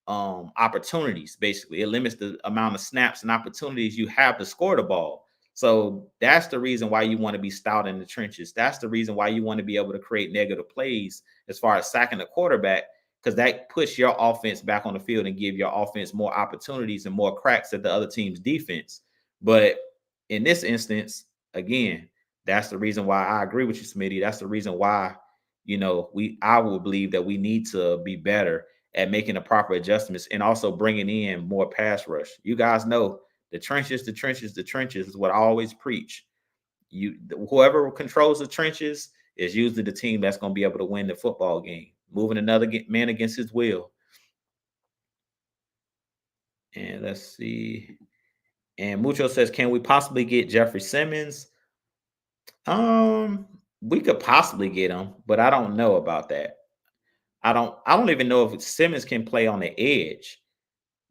opportunities. Basically, it limits the amount of snaps and opportunities you have to score the ball. So that's the reason why you want to be stout in the trenches. That's the reason why you want to be able to create negative plays as far as sacking the quarterback, because that puts your offense back on the field and give your offense more opportunities and more cracks at the other team's defense. But in this instance, again, that's the reason why I agree with you, Smitty. That's the reason why, I would believe that we need to be better at making the proper adjustments and also bringing in more pass rush. You guys know the trenches, the trenches, the trenches is what I always preach. Whoever controls the trenches is usually the team that's going to be able to win the football game. Moving another man against his will. And let's see. And Mucho says, can we possibly get Jeffrey Simmons? We could possibly get him, but I don't know about that. I don't even know if Simmons can play on the edge.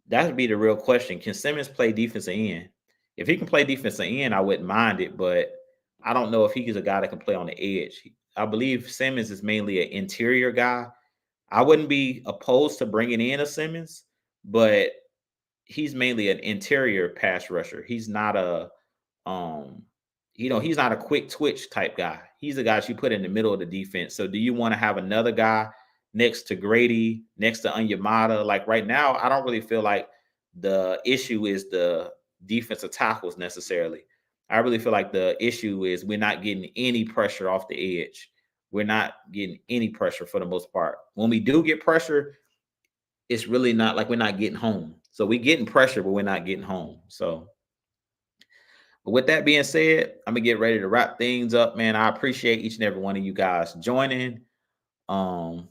That would be the real question. Can Simmons play defensive end? If he can play defensive end, I wouldn't mind it, but I don't know if he's a guy that can play on the edge. I believe Simmons is mainly an interior guy. I wouldn't be opposed to bringing in a Simmons, but he's mainly an interior pass rusher. He's not um he's not a quick twitch type guy. He's a guy that you put in the middle of the defense. So do you want to have another guy next to Grady, next to Onyemata? Like right now, I don't really feel like the issue is the defensive tackles necessarily. I really feel like the issue is we're not getting any pressure off the edge. We're not getting any pressure for the most part. When we do get pressure, it's really not like we're not getting home. So we're getting pressure, but we're not getting home. So but with that being said, I'm gonna get ready to wrap things up, man. I appreciate each and every one of you guys joining. Um,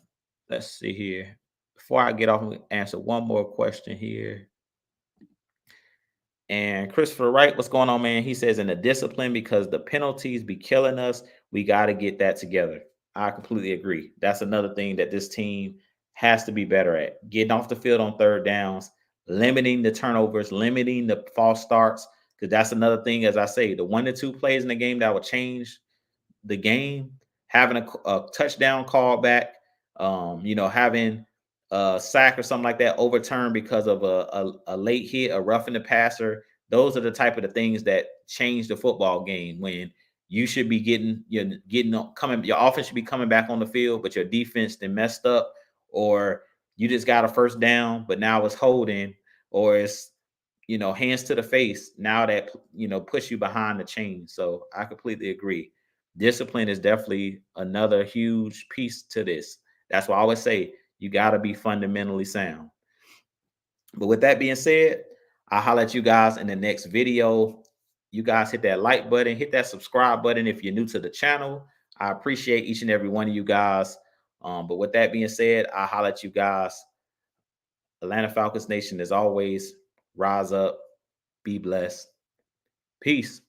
let's see here. Before I get off, I'm gonna answer one more question here. And Christopher Wright, what's going on, man? He says, in the discipline, because the penalties be killing us, we got to get that together. I completely agree. That's another thing that this team has to be better at. Getting off the field on third downs, limiting the turnovers, limiting the false starts. Because that's another thing, as I say, the 1 to 2 plays in the game that will change the game, having a touchdown call back, having a sack or something like that overturned because of a late hit, a roughing the passer. Those are the type of the things that change the football game when you should be coming, your offense should be coming back on the field, but your defense then messed up, or you just got a first down, but now it's holding, or it's hands to the face. Now that push you behind the chain. So I completely agree. Discipline is definitely another huge piece to this. That's why I always say you got to be fundamentally sound. But with that being said, I'll holler at you guys in the next video. You guys hit that like button, hit that subscribe button if you're new to the channel. I appreciate each and every one of you guys. But with that being said, I'll holler at you guys. Atlanta Falcons Nation, as always, rise up, be blessed. Peace.